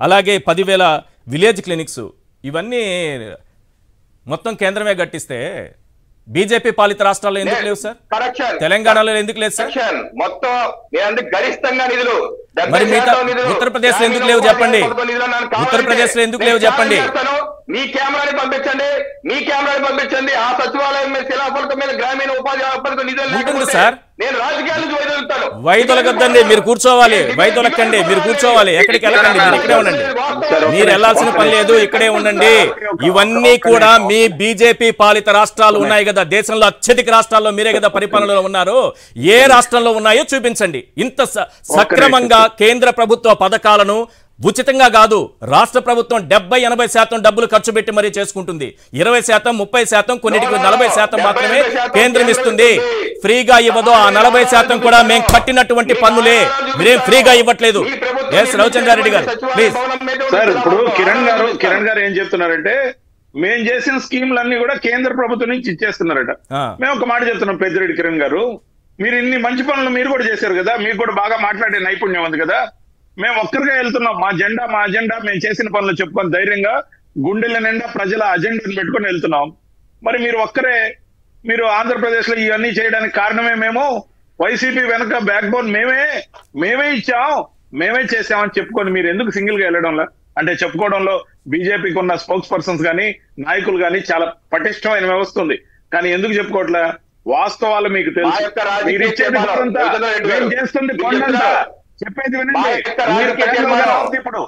అలాగే 10,000 విలేజ్ క్లినిక్స్, ఇవన్నీ మొత్తం కేంద్రమే గట్టిస్తే బీజేపీ పాలిత రాష్ట్రాల్లో ఎందుకు లేవు సార్? తెలంగాణలో ఎందుకు లేదు సార్? మొత్తం గరిష్టంగా నిధులు మరి మిగతా ఉత్తరప్రదేశ్ లో ఎందుకు లేవు చెప్పండి? ఉత్తరప్రదేశ్ లో ఎందుకు లేవు చెప్పండి? మీ కెమెరాని పంపించండి. ఆ సచివాలయం మీద శిలాఫలకం మీద గ్రామీణ ఉపాధి పథకం నిధులు ఉంటుంది సార్. నేను రాజకీయాల నుంచి వైదొలుగుతాను. వైదొలగద్దండి, మీరు కూర్చోవాలి. వైదొలకండి, మీరు కూర్చోవాలి. ఎక్కడికి వెళ్ళకండి, మీరు ఇక్కడే ఉండండి. మీరు వెళ్లాల్సిన పని లేదు, ఇక్కడే ఉండండి. ఇవన్నీ కూడా మీ బీజేపీ పాలిత రాష్ట్రాలు ఉన్నాయి కదా, దేశంలో అత్యధిక రాష్ట్రాల్లో మీరే కదా పరిపాలనలో ఉన్నారు. ఏ రాష్ట్రంలో ఉన్నాయో చూపించండి. ఇంత సక్రమంగా కేంద్ర ప్రభుత్వ పథకాలను ఉచితంగా కాదు, రాష్ట్ర ప్రభుత్వం 70-80% డబ్బులు ఖర్చు పెట్టి మరీ చేసుకుంటుంది. 20%, 30%, కొన్నిటికి 40% మాత్రమే కేంద్రం ఇస్తుంది. ఫ్రీగా ఇవ్వదు. ఆ 40% కూడా మేము కట్టినటువంటి పన్నులే, మీరేం ఫ్రీగా ఇవ్వట్లేదు. ఎస్ రవిచంద్రారెడ్డి గారు ప్లీజ్. సార్, ఇప్పుడు కిరణ్ గారు ఏం చెప్తున్నారంటే మేము చేసిన స్కీములన్నీ కూడా కేంద్ర ప్రభుత్వం నుంచి ఇచ్చేస్తున్నారట. మేము ఒక మాట చెప్తున్నాం, పెద్దిరెడ్డి కిరణ్ గారు, మీరు ఇన్ని మంచి పనులు మీరు కూడా చేశారు కదా, మీకు కూడా బాగా మాట్లాడే నైపుణ్యం ఉంది కదా, మేము ఒక్కరిగా వెళ్తున్నాం, మా అజెండా మేము చేసిన పనులు చెప్పుకొని ధైర్యంగా గుండెల నిండా ప్రజల అజెండాను పెట్టుకొని వెళ్తున్నాం. మరి మీరు ఒక్కరే, మీరు ఆంధ్రప్రదేశ్ లో ఇవన్నీ చేయడానికి కారణమే మేము, వైసీపీ వెనక బ్యాక్ బోన్ మేమే ఇచ్చాం, మేమే చేసామని చెప్పుకొని మీరు ఎందుకు సింగిల్ గా వెళ్ళడంలో, అంటే చెప్పుకోవడంలో బీజేపీకి ఉన్న స్పోక్స్ పర్సన్స్ కానీ నాయకులు కానీ చాలా పటిష్టమైన వ్యవస్థ ఉంది, కానీ ఎందుకు చెప్పుకోవట్లే? వాస్తవాలు మీకు తెలుసు. మీరు ఇచ్చేది మేము చేస్తుంది కొండంతా, చెప్పేది వినండి. మీరు ప్యారలల్ గా రావద్దు, ఇప్పుడు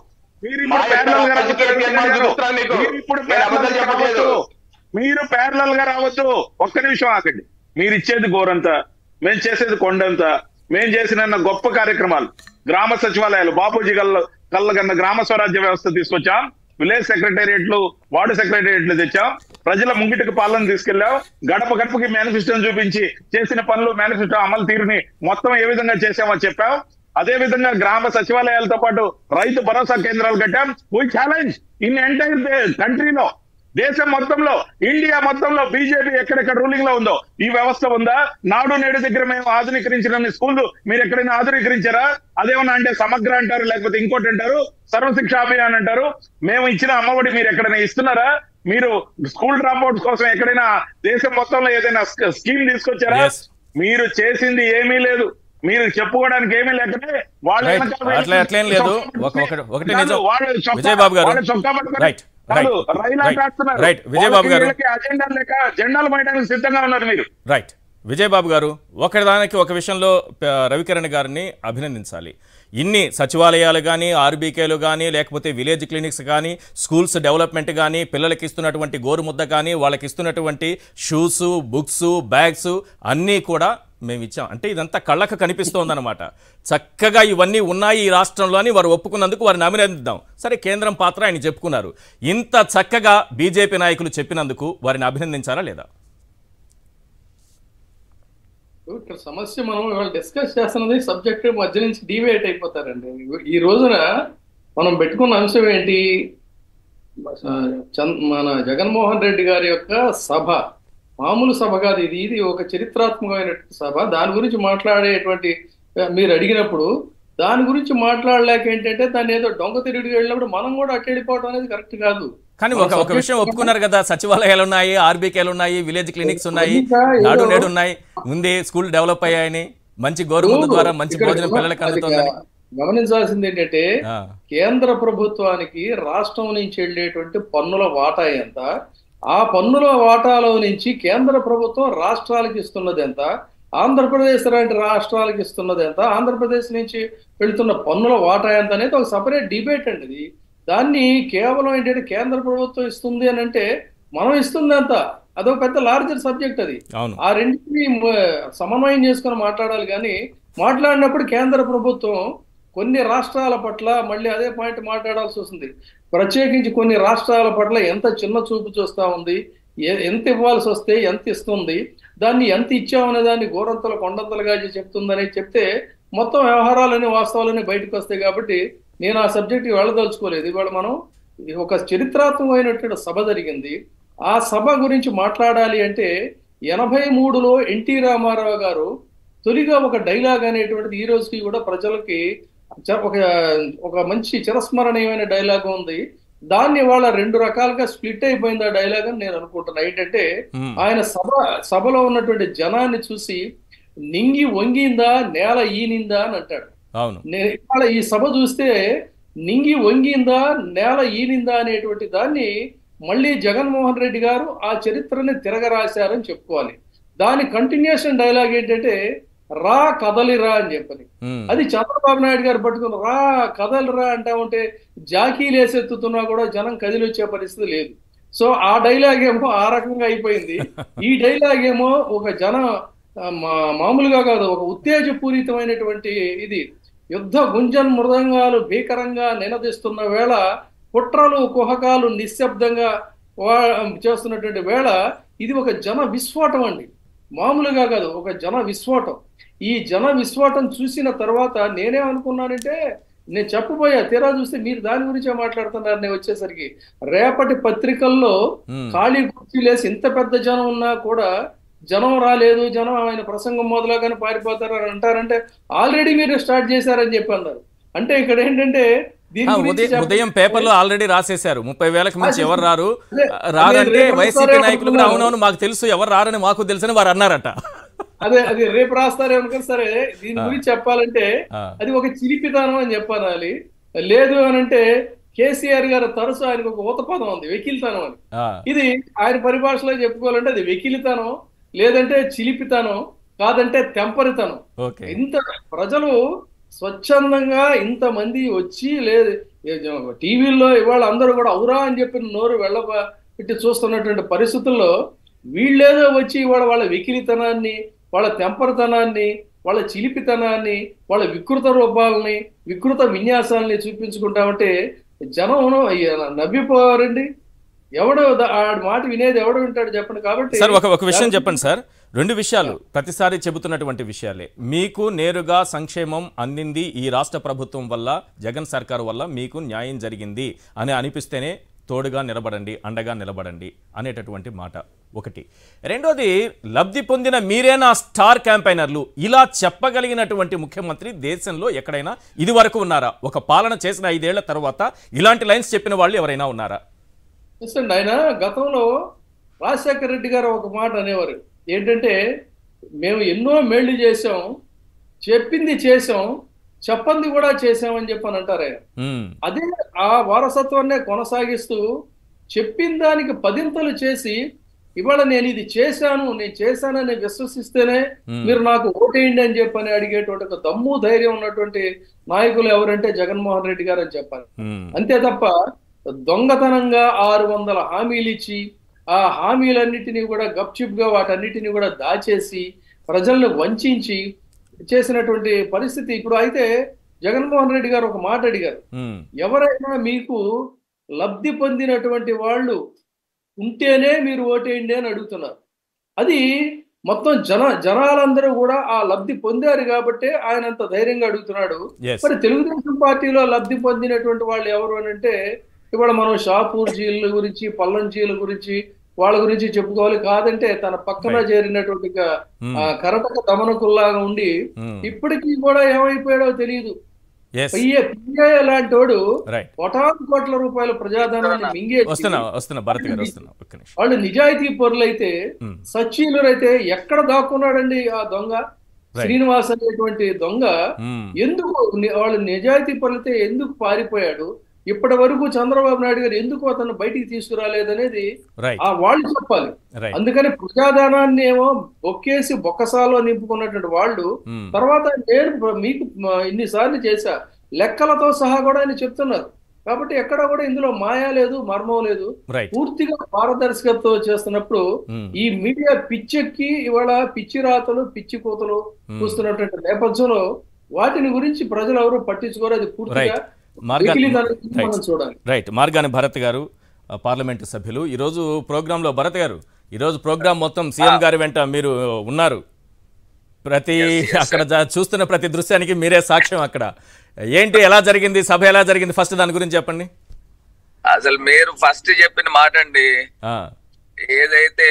మీరు ప్యారలల్ గా రావద్దు. ఒక్క నిమిషం ఆగండి. మీరు ఇచ్చేది గోరంతా, మేము చేసేది కొండంతా. మేము చేసిన గొప్ప కార్యక్రమాలు, గ్రామ సచివాలయాలు, బాపూజీ కళ్ళగన్న గ్రామ స్వరాజ్య వ్యవస్థ తీసుకొచ్చాం, విలేజ్ సెక్రటేరియట్లు, వార్డు సెక్రటేరియట్లు తెచ్చాం, ప్రజల ముంగిటికి పాలన తీసుకెళ్లాం, గడప గడపకి మేనిఫెస్టోని చూపించి చేసిన పనులు, మేనిఫెస్టో అమలు తీరుని మొత్తం ఏ విధంగా చేశామో చెప్పాం. అదే విధంగా గ్రామ సచివాలయాలతో పాటు రైతు భరోసా కేంద్రాలు కట్టాం. వీ ఛాలెంజ్ ఇన్ ఎంటైర్ కంట్రీలో, దేశం మొత్తంలో, ఇండియా మొత్తంలో బీజేపీ ఎక్కడెక్కడ రూలింగ్ లో ఉందో ఈ వ్యవస్థ ఉందా? నాడు నేడు దగ్గర మేము ఆధునీకరించిన స్కూళ్ళు మీరు ఎక్కడైనా ఆధునీకరించారా? అదేమన్నా అంటే సమగ్ర అంటారు, లేకపోతే ఇంకోటి అంటారు, సర్వశిక్ష అభియాన్ అంటారు. మేము ఇచ్చిన అమ్మఒడి మీరు ఎక్కడైనా ఇస్తున్నారా? మీరు స్కూల్ డ్రాప్ అవుట్స్ కోసం ఎక్కడైనా దేశం మొత్తంలో ఏదైనా స్కీమ్ తీసుకొచ్చారా? మీరు చేసింది ఏమీ లేదు. మీరు చెప్పుకోవడానికి ఏమీ లేకపోతే అట్లేం లేదు. విజయబాబు గారు, రైట్ విజయబాబు గారు, అజెండా లేక జెండాలు మోయడానికి సిద్ధంగా ఉన్నారు మీరు. రైట్ విజయబాబు గారు, ఒకదానికి ఒక విషయంలో రవికిరణ్ గారిని అభినందించాలి. ఇన్ని సచివాలయాలు కానీ, ఆర్బీకేలు కానీ, లేకపోతే విలేజ్ క్లినిక్స్ కానీ, స్కూల్స్ డెవలప్మెంట్ కానీ, పిల్లలకి ఇస్తున్నటువంటి గోరుముద్ద కానీ, వాళ్ళకి ఇస్తున్నటువంటి షూస్, బుక్స్, బ్యాగ్స్ అన్నీ కూడా మేము ఇచ్చాం. అంటే ఇదంతా కళ్ళకు కనిపిస్తోందన్నమాట. చక్కగా ఇవన్నీ ఉన్నాయి ఈ రాష్ట్రంలో అని వారు ఒప్పుకున్నందుకు వారిని అభినందిద్దాం. సరే, కేంద్రం పాత్ర ఆయన చెప్పుకున్నారు. ఇంత చక్కగా బీజేపీ నాయకులు చెప్పినందుకు వారిని అభినందించారా లేదా? ఇక్కడ సమస్య మనం ఇవాళ డిస్కస్ చేస్తున్నది సబ్జెక్ట్ మధ్య నుంచి డివేట్ అయిపోతారండి. ఈ రోజున మనం పెట్టుకున్న అంశం ఏంటి? మన జగన్మోహన్ రెడ్డి గారి యొక్క సభ మామూలు సభ కాదు, ఇది ఒక చరిత్రాత్మకమైన సభ. దాని గురించి మాట్లాడేటువంటి మీరు అడిగినప్పుడు దాని గురించి మాట్లాడలేక ఏంటంటే దాన్ని ఏదో డొంక తిరిగి వెళ్ళినప్పుడు మనం కూడా అట్టు వెళ్ళిపోవడం అనేది కరెక్ట్ కాదు. కానీ ఒక విషయం ఒప్పుకున్నారు కదా, సచివాలయాలు ఉన్నాయి, ఆర్బీకేలు ఉన్నాయి, విలేజ్ క్లినిక్స్ ఉన్నాయి, నాడు నేడు ఉన్నాయి, ముందే స్కూల్ డెవలప్ అయ్యాయని, మంచి గవర్నమెంట్ ద్వారా మంచి భోజనం పిల్లలకు అందుతుందని. గమనించాల్సింది ఏంటంటే కేంద్ర ప్రభుత్వానికి రాష్ట్రం నుంచి వెళ్ళేటువంటి పన్నుల వాటా ఎంత, ఆ పన్నుల వాటాలో నుంచి కేంద్ర ప్రభుత్వం రాష్ట్రాలకు ఇస్తున్నది ఎంత, ఆంధ్రప్రదేశ్ లాంటి రాష్ట్రాలకు ఇస్తున్నది ఎంత, ఆంధ్రప్రదేశ్ నుంచి వెళుతున్న పన్నుల వాటా ఎంత అనేది ఒక సపరేట్ డిబేట్ అండి. ఇది దాన్ని కేవలం ఏంటంటే కేంద్ర ప్రభుత్వం ఇస్తుంది అని అంటే మనం ఇస్తుంది ఎంత, అదొక పెద్ద లార్జర్ సబ్జెక్ట్. అది ఆ రెండింటిని సమన్వయం చేసుకొని మాట్లాడాలి. కానీ మాట్లాడినప్పుడు కేంద్ర ప్రభుత్వం కొన్ని రాష్ట్రాల పట్ల మళ్ళీ అదే పాయింట్ మాట్లాడాల్సి వస్తుంది. ప్రత్యేకించి కొన్ని రాష్ట్రాల పట్ల ఎంత చిన్న చూపు చూస్తూ ఉంది, ఎంత ఇవ్వాల్సి వస్తే ఎంత ఇస్తుంది, దాన్ని ఎంత ఇచ్చామనే దాన్ని గోరంతలు కొండంతలుగా చెప్తుందని చెప్తే మొత్తం వ్యవహారాలని వాస్తవాలని బయటకు వస్తాయి. కాబట్టి నేను ఆ సబ్జెక్ట్కి వెళ్ళదలుచుకోలేదు. ఇవాళ మనం ఒక చరిత్రాత్మకమైనటువంటి సభ జరిగింది. ఆ సభ గురించి మాట్లాడాలి అంటే 83లో ఎన్టీ రామారావు గారు తొలిగా ఒక డైలాగ్ అనేటువంటిది ఈ రోజుకి కూడా ప్రజలకి ఒక మంచి చిరస్మరణీయమైన డైలాగ్ ఉంది. దాన్ని వాళ్ళ రెండు రకాలుగా స్ప్లిట్ అయిపోయింది ఆ డైలాగ్ అని నేను అనుకుంటున్నా. ఏంటంటే ఆయన సభలో ఉన్నటువంటి జనాన్ని చూసి నింగి వంగిందా నేల ఈనిందా అని అంటాడు. నేను ఇవాళ ఈ సభ చూస్తే నింగి వంగిందా నేల ఈనిందా అనేటువంటి దాన్ని మళ్ళీ జగన్మోహన్ రెడ్డి గారు ఆ చరిత్రని తిరగరాశారని చెప్పుకోవాలి. దాని కంటిన్యూషన్ డైలాగ్ ఏంటంటే రా కదలిరా అని చెప్పని. అది చంద్రబాబు నాయుడు గారు పట్టుకుని రా కదలిరా అంటా ఉంటే జాకీలు వేసెత్తుతున్నా కూడా జనం కదిలి వచ్చే పరిస్థితి లేదు. సో ఆ డైలాగ్ ఏమో ఆ రకంగా అయిపోయింది. ఈ డైలాగ్ ఏమో ఒక మామూలుగా కాదు, ఒక ఉత్తేజపూరితమైనటువంటి ఇది. యుద్ధ గుంజన్ మృదంగాలు భీకరంగా నినదిస్తున్న వేళ, కుట్రలు కుహకాలు నిశ్శబ్దంగా చేస్తున్నటువంటి వేళ ఇది ఒక జన విస్ఫోటం అండి. మామూలుగా కాదు, ఒక జన విస్ఫోటం. ఈ జన విస్ఫోటం చూసిన తర్వాత నేనేమనుకున్నానంటే నేను చెప్పబోయా, తీరా చూస్తే మీరు దాని గురించే మాట్లాడుతున్నారు. నేను వచ్చేసరికి రేపటి పత్రికల్లో ఖాళీ కుర్చీలేసి ఇంత పెద్ద జనం ఉన్నా కూడా జనం రాలేదు, జనం ఆయన ప్రసంగం మొదలుగానే పారిపోతారు అని అంటారంటే ఆల్రెడీ మీరు స్టార్ట్ చేశారని చెప్పి అన్నారు. అంటే ఇక్కడ ఏంటంటే ఉదయం పేపర్లో ఆల్రెడీ రాసేశారు 30,000కి మించి ఎవరు రారంటే వైసీపీ నాయకులు కూడా అవునవును మాకు తెలుసు ఎవరు రారని మాకు తెలుసని వారు అన్నారట. అది రేపు రాస్తారేమో. సరే, దీని గురించి చెప్పాలంటే అది ఒక చిలిపితనం అని చెప్పాలి. లేదు అని అంటే కేసీఆర్ గారు తరచు ఆయనకు ఒక ఊతపదం ఉంది, వెకిలితనం అని. ఇది ఆయన పరిభాషలో చెప్పుకోవాలంటే అది వెకిలితనం, లేదంటే చిలిపితనం, కాదంటే తెంపరితనం. ఇంత ప్రజలు స్వచ్ఛందంగా ఇంతమంది వచ్చి లేదు టీవీల్లో ఇవాళ అందరూ కూడా అవురా అని చెప్పి నోరు వెళ్ళబెట్టి చూస్తున్నటువంటి పరిస్థితుల్లో వీళ్ళేదో వచ్చి ఇవాళ వాళ్ళ వెకిలితనాన్ని, వాళ్ళ తెంపరితనాన్ని, వాళ్ళ చిలిపితనాన్ని, వాళ్ళ వికృత రూపాలని, వికృత విన్యాసాలని చూపించుకుంటామంటే జనం నవ్విపోవారండి. ఎవడు ఆడి మాట వినేది ఎవడు వింటాడు చెప్పండి. కాబట్టి సార్ ఒక విషయం చెప్పండి సార్, 2 విషయాలు ప్రతిసారి చెబుతున్నటువంటి విషయాలే. మీకు నేరుగా సంక్షేమం అందింది ఈ రాష్ట్ర ప్రభుత్వం వల్ల, జగన్ సర్కారు వల్ల మీకు న్యాయం జరిగింది అని అనిపిస్తేనే తోడుగా నిలబడండి, అండగా నిలబడండి అనేటటువంటి మాట ఒకటి. రెండోది, లబ్ధి పొందిన మీరేనా స్టార్ క్యాంపైనర్లు ఇలా చెప్పగలిగినటువంటి ముఖ్యమంత్రి దేశంలో ఎక్కడైనా ఇది వరకు ఉన్నారా? ఒక పాలన చేసిన 5 ఏళ్ల తర్వాత ఇలాంటి లైన్స్ చెప్పిన వాళ్ళు ఎవరైనా ఉన్నారా? ఆయన గతంలో రాజశేఖర రెడ్డి గారు ఒక మాట అనేవారు, ఏంటంటే మేము ఎన్నో మేళ్లు చేసాం, చెప్పింది చేసాం, చెప్పంది కూడా చేసామని చెప్పని అంటారు ఆయన. అదే ఆ వారసత్వాన్నే కొనసాగిస్తూ చెప్పిన దానికి 10 చేసి ఇవాళ నేను ఇది చేశాను, నేను చేశానని విశ్వసిస్తేనే మీరు నాకు ఓటేయండి అని చెప్పని అడిగేటువంటి ఒక దమ్ము ధైర్యం ఉన్నటువంటి నాయకులు ఎవరంటే జగన్మోహన్ రెడ్డి గారు అని చెప్పాలి. అంతే తప్ప దొంగతనంగా 600 హామీలు ఇచ్చి ఆ హామీలన్నిటినీ కూడా గప్చిప్గా వాటన్నిటిని కూడా దాచేసి ప్రజల్ని వంచి చేసినటువంటి పరిస్థితి ఇప్పుడు. అయితే జగన్మోహన్ రెడ్డి గారు ఒక మాట అడిగారు, ఎవరైనా మీకు లబ్ధి పొందినటువంటి వాళ్ళు ఉంటేనే మీరు ఓటేయండి అని అడుగుతున్నారు. అది మొత్తం జనాలందరూ కూడా ఆ లబ్ధి పొందారు కాబట్టి ఆయన అంత ధైర్యంగా అడుగుతున్నాడు. మరి తెలుగుదేశం పార్టీలో లబ్ధి పొందినటువంటి వాళ్ళు ఎవరు అని అంటే ఇవాళ మనం షాపూర్ జీల గురించి, పల్లం జీల గురించి, వాళ్ళ గురించి చెప్పుకోవాలి. కాదంటే తన పక్కన చేరినటువంటి కరటక దమనకుల్లాగా ఉండి ఇప్పటికీ కూడా ఏమైపోయాడో తెలియదు. లాంటి వాడు కోట్ల రూపాయల ప్రజాధనాన్ని మింగేసి వాళ్ళు నిజాయితీ పరులైతే, సచ్చీలురైతే ఎక్కడ దాక్కున్నాడండి ఆ దొంగ శ్రీనివాస్ అనేటువంటి దొంగ? ఎందుకు వాళ్ళు నిజాయితీ పరులైతే ఎందుకు పారిపోయాడు? ఇప్పటి వరకు చంద్రబాబు నాయుడు గారు ఎందుకు అతను బయటికి తీసుకురాలేదనేది వాళ్ళు చెప్పాలి. అందుకని ప్రజాధనాన్ని ఏమో బొక్కేసి బొక్కసాలో నింపుకున్నటువంటి వాళ్ళు తర్వాత నేను మీకు ఇన్నిసార్లు చేశా లెక్కలతో సహా కూడా ఆయన చెప్తున్నారు. కాబట్టి ఎక్కడ కూడా ఇందులో మాయా లేదు, మర్మం లేదు. పూర్తిగా పారదర్శకతతో చేస్తున్నప్పుడు ఈ మీడియా పిచ్చెక్కి ఇవాళ పిచ్చి రాతలు, పిచ్చి కూతలు చూస్తున్నటువంటి నేపథ్యంలో వాటిని గురించి ప్రజలు ఎవరు పట్టించుకోరు. అది పూర్తిగా రైట్. మార్గాని భరత్ గారు పార్లమెంటు సభ్యులు, ఈరోజు ప్రోగ్రాంలో భరత్ గారు ఈరోజు ప్రోగ్రాం మొత్తం సీఎం గారి వెంట మీరు ఉన్నారు. అక్కడ చూస్తున్న ప్రతి దృశ్యానికి మీరే సాక్ష్యం. అక్కడ ఏంటి, ఎలా జరిగింది సభ, ఎలా జరిగింది? ఫస్ట్ దాని గురించి చెప్పండి. అసలు మీరు ఫస్ట్ చెప్పిన మాట అండి, ఏదైతే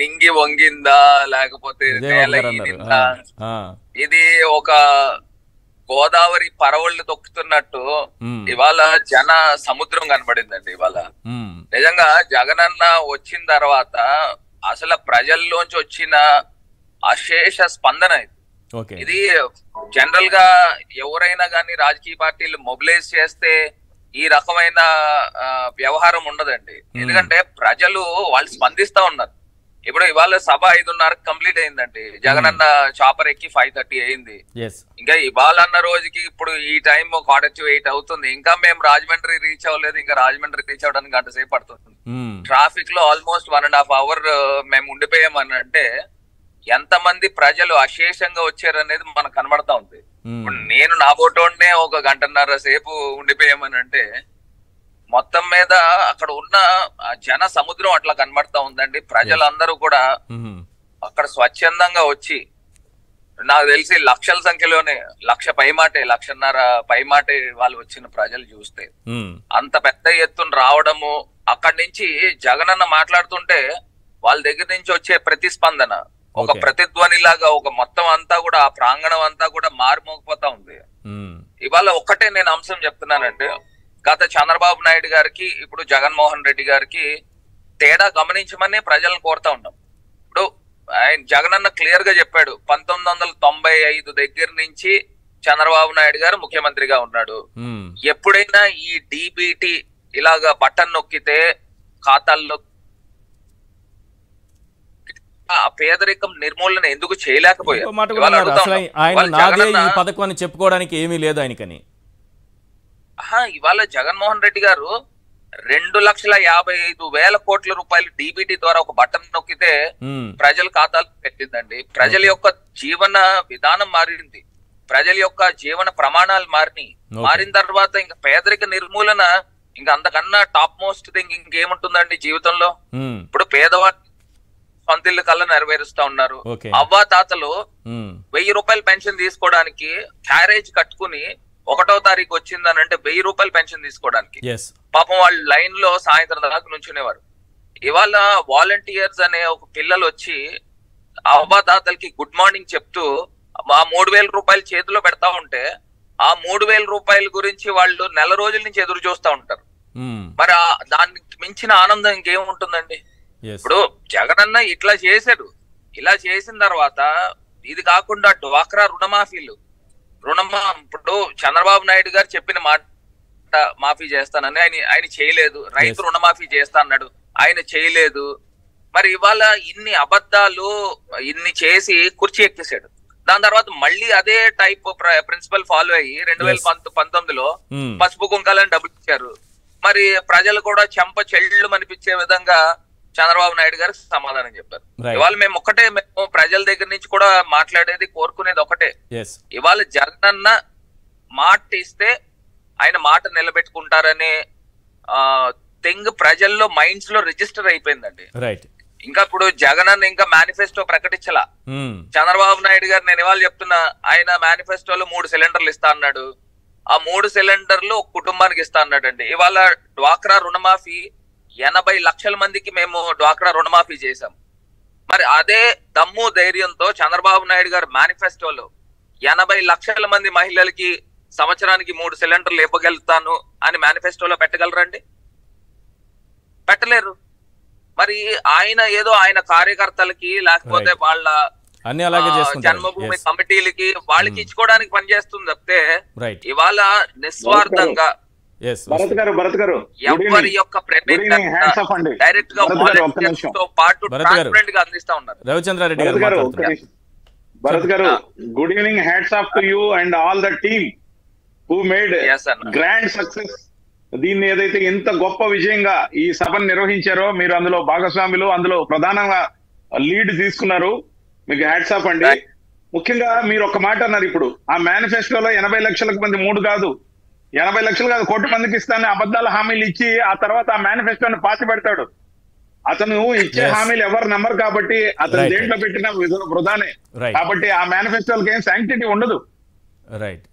నింగి వంగిందా లేకపోతే ఇది ఒక గోదావరి పరవళ్ళు తొక్కుతున్నట్టు ఇవాళ జన సముద్రం కనబడిందండి. ఇవాళ నిజంగా జగనన్న వచ్చిన తర్వాత అసలు ప్రజల్లోంచి వచ్చిన అశేష స్పందన ఇది. జనరల్ గా ఎవరైనా కానీ రాజకీయ పార్టీలు మొబిలైజ్ చేస్తే ఈ రకమైన వ్యవహారం ఉండదండి. ఎందుకంటే ప్రజలు వాళ్ళు స్పందిస్తా ఉన్నారు. ఇప్పుడు ఇవాళ సభ 5:30 కంప్లీట్ అయిందండి. జగనన్న చాపర్ ఎక్కి 5:30 అయింది. ఇంకా ఇవాళ అన్న రోజుకి ఇప్పుడు ఈ టైం 7:45 అవుతుంది. ఇంకా మేము రాజమండ్రి రీచ్ అవ్వలేదు. ఇంకా రాజమండ్రి రీచ్ అవ్వడానికి గంట సేపు పడుతుంది. ట్రాఫిక్ లో ఆల్మోస్ట్ 1.5 అవర్ మేము ఉండిపోయామని అంటే ఎంతమంది ప్రజలు అశేషంగా వచ్చారనేది మనకు కనబడతా ఉంది. ఇప్పుడు నేను నా ఫోటోనే 1 గంటన్నర సేపు ఉండిపోయామని అంటే మొత్తం మీద అక్కడ ఉన్న జన సముద్రం అట్లా కనబడతా ఉందండి. ప్రజలందరూ కూడా అక్కడ స్వచ్ఛందంగా వచ్చి నాకు తెలిసి లక్షల సంఖ్యలోనే, లక్ష పైమాటే, లక్షన్నర పైమాటే వాళ్ళు వచ్చిన ప్రజలు చూస్తే అంత పెద్ద ఎత్తున రావడము, అక్కడి నుంచి జగనన్న మాట్లాడుతుంటే వాళ్ళ దగ్గర నుంచి వచ్చే ప్రతిస్పందన ఒక ప్రతిధ్వని లాగా ఒక మొత్తం అంతా కూడా ఆ ప్రాంగణం అంతా కూడా మారుమోగిపోతా ఉంది. ఇవాళ ఒక్కటే నేను అంశం చెప్తున్నానంటే, గత చంద్రబాబు నాయుడు గారికి ఇప్పుడు జగన్మోహన్ రెడ్డి గారికి తేడా గమనించమని ప్రజలను కోరుతా ఉన్నాం. ఇప్పుడు ఆయన జగనన్న క్లియర్ గా చెప్పాడు, 1995 దగ్గర నుంచి చంద్రబాబు నాయుడు గారు ముఖ్యమంత్రిగా ఉన్నాడు. ఎప్పుడైనా ఈ డిబిటి ఇలాగా బటన్ నొక్కితే ఖాతాల్లో పేదరికం నిర్మూలన ఎందుకు చేయలేకపోయారు? పథకం చెప్పుకోవడానికి ఏమీ లేదు ఆయనకని. ఇవాళ జగన్మోహన్ రెడ్డి గారు 2,55,000 కోట్ల రూపాయలు డిబిటి ద్వారా ఒక బటన్ నొక్కితే ప్రజల ఖాతాలు పెట్టిందండి. ప్రజల యొక్క జీవన విధానం మారింది, ప్రజల యొక్క జీవన ప్రమాణాలు మారిన తర్వాత ఇంకా పేదరిక నిర్మూలన ఇంకా అంతకన్నా టాప్ మోస్ట్ థింగ్ ఇంకేముంటుందండి జీవితంలో? ఇప్పుడు పేదవాడి సొంతిల్లు కల్లా నెరవేరుస్తా ఉన్నారు. అవ్వా తాతలు 1000 రూపాయలు పెన్షన్ తీసుకోవడానికి క్యారేజ్ కట్టుకుని 1వ తారీఖు వచ్చిందని అంటే 1000 రూపాయలు పెన్షన్ తీసుకోవడానికి పాపం వాళ్ళు లైన్ లో సాయంత్రం దాకా నుంచునేవారు. ఇవాళ వాలంటీర్స్ అనే ఒక పిల్లలు వచ్చి అవ్వాతాతలకి గుడ్ మార్నింగ్ చెప్తూ ఆ 3000 రూపాయలు చేతిలో పెడతా ఉంటే ఆ 3000 రూపాయల గురించి వాళ్ళు నెల రోజుల నుంచి ఎదురు చూస్తా ఉంటారు. మరి దానికి మించిన ఆనందం ఇంకేముంటుందండి? ఇప్పుడు జగనన్న ఇట్లా చేశాడు. ఇలా చేసిన తర్వాత ఇది కాకుండా డ్వాక్రా రుణమాఫీలు ఇప్పుడు చంద్రబాబు నాయుడు గారు చెప్పిన మాట మాఫీ చేస్తానని ఆయన చేయలేదు. రైతు రుణమాఫీ చేస్తా అన్నాడు, ఆయన చేయలేదు. మరి ఇవాళ ఇన్ని అబద్ధాలు ఇన్ని చేసి కుర్చీ ఎక్కేసాడు. దాని తర్వాత మళ్ళీ అదే టైప్ ప్రిన్సిపల్ ఫాలో అయ్యి 2019లో పసుపు కుంకాలని డబ్బులు ఇచ్చారు. మరి ప్రజలు కూడా చెంప చెళ్ళు అనిపించే విధంగా చంద్రబాబు నాయుడు గారు సమాధానం చెప్పారు. ఇవాళ మేము ప్రజల దగ్గర నుంచి కూడా మాట్లాడేది కోరుకునేది ఒకటే, ఇవాళ జగనన్న మాట ఇస్తే ఆయన మాట నిలబెట్టుకుంటారనే థింగ్ ప్రజల్లో మైండ్స్ లో రిజిస్టర్ అయిపోయిందండి. ఇంకా ఇప్పుడు జగనన్న ఇంకా మేనిఫెస్టో ప్రకటించలా. చంద్రబాబు నాయుడు గారు నేను ఇవాళ చెప్తున్నా, ఆయన మేనిఫెస్టోలో 3 సిలిండర్లు ఇస్తా అన్నాడు. ఆ 3 సిలిండర్లు ఒక కుటుంబానికి ఇస్తా అన్నాడండి. ఇవాళ డ్వాక్రా రుణమాఫీ 80 లక్షల మందికి మేము డ్వాక్రా రుణమాఫీ చేశాం. మరి అదే దమ్ము ధైర్యంతో చంద్రబాబు నాయుడు గారు మేనిఫెస్టోలో 80 లక్షల మంది మహిళలకి సంవత్సరానికి 3 సిలిండర్లు ఇవ్వగలుగుతాను అని మేనిఫెస్టోలో పెట్టగలరండి? పెట్టలేరు. మరి ఆయన ఏదో ఆయన కార్యకర్తలకి లేకపోతే వాళ్ళ జన్మభూమి కమిటీలకి వాళ్ళకి ఇచ్చుకోవడానికి పనిచేస్తుంది తప్పితే ఇవాళ నిస్వార్థంగా ఎవరి యొక్క డైరెక్ట్ గా పాటు ట్రాన్స్పరెంట్ గా అందిస్తా ఉన్నారు. రవిచంద్రారెడ్డి గారు భరత్ గారు, good evening, hats off to you and all the team who made grand success. దీన్ని ఏదైతే ఇంత గొప్ప విజయంగా ఈ సభను నిర్వహించారో మీరు అందులో భాగస్వాములు, అందులో ప్రధానంగా లీడ్ తీసుకున్నారు, మీకు హ్యాట్స్ ఆఫ్ అండి. ముఖ్యంగా మీరు ఒక మాట అన్నారు, ఇప్పుడు ఆ మేనిఫెస్టోలో 80 లక్షలకు మంది 3 కాదు 80 లక్షలు కాదు 1 కోటి మందికి ఇస్తానని అబద్ధాల హామీలు ఇచ్చి ఆ తర్వాత ఆ మేనిఫెస్టోని పాతి పెడతాడు. అతను ఇచ్చే హామీలు ఎవరు నమ్మరు కాబట్టి అతను దేంట్లో పెట్టిన వృధానే. కాబట్టి ఆ మేనిఫెస్టోలకి ఏం శాంక్టిటీ ఉండదు. రైట్.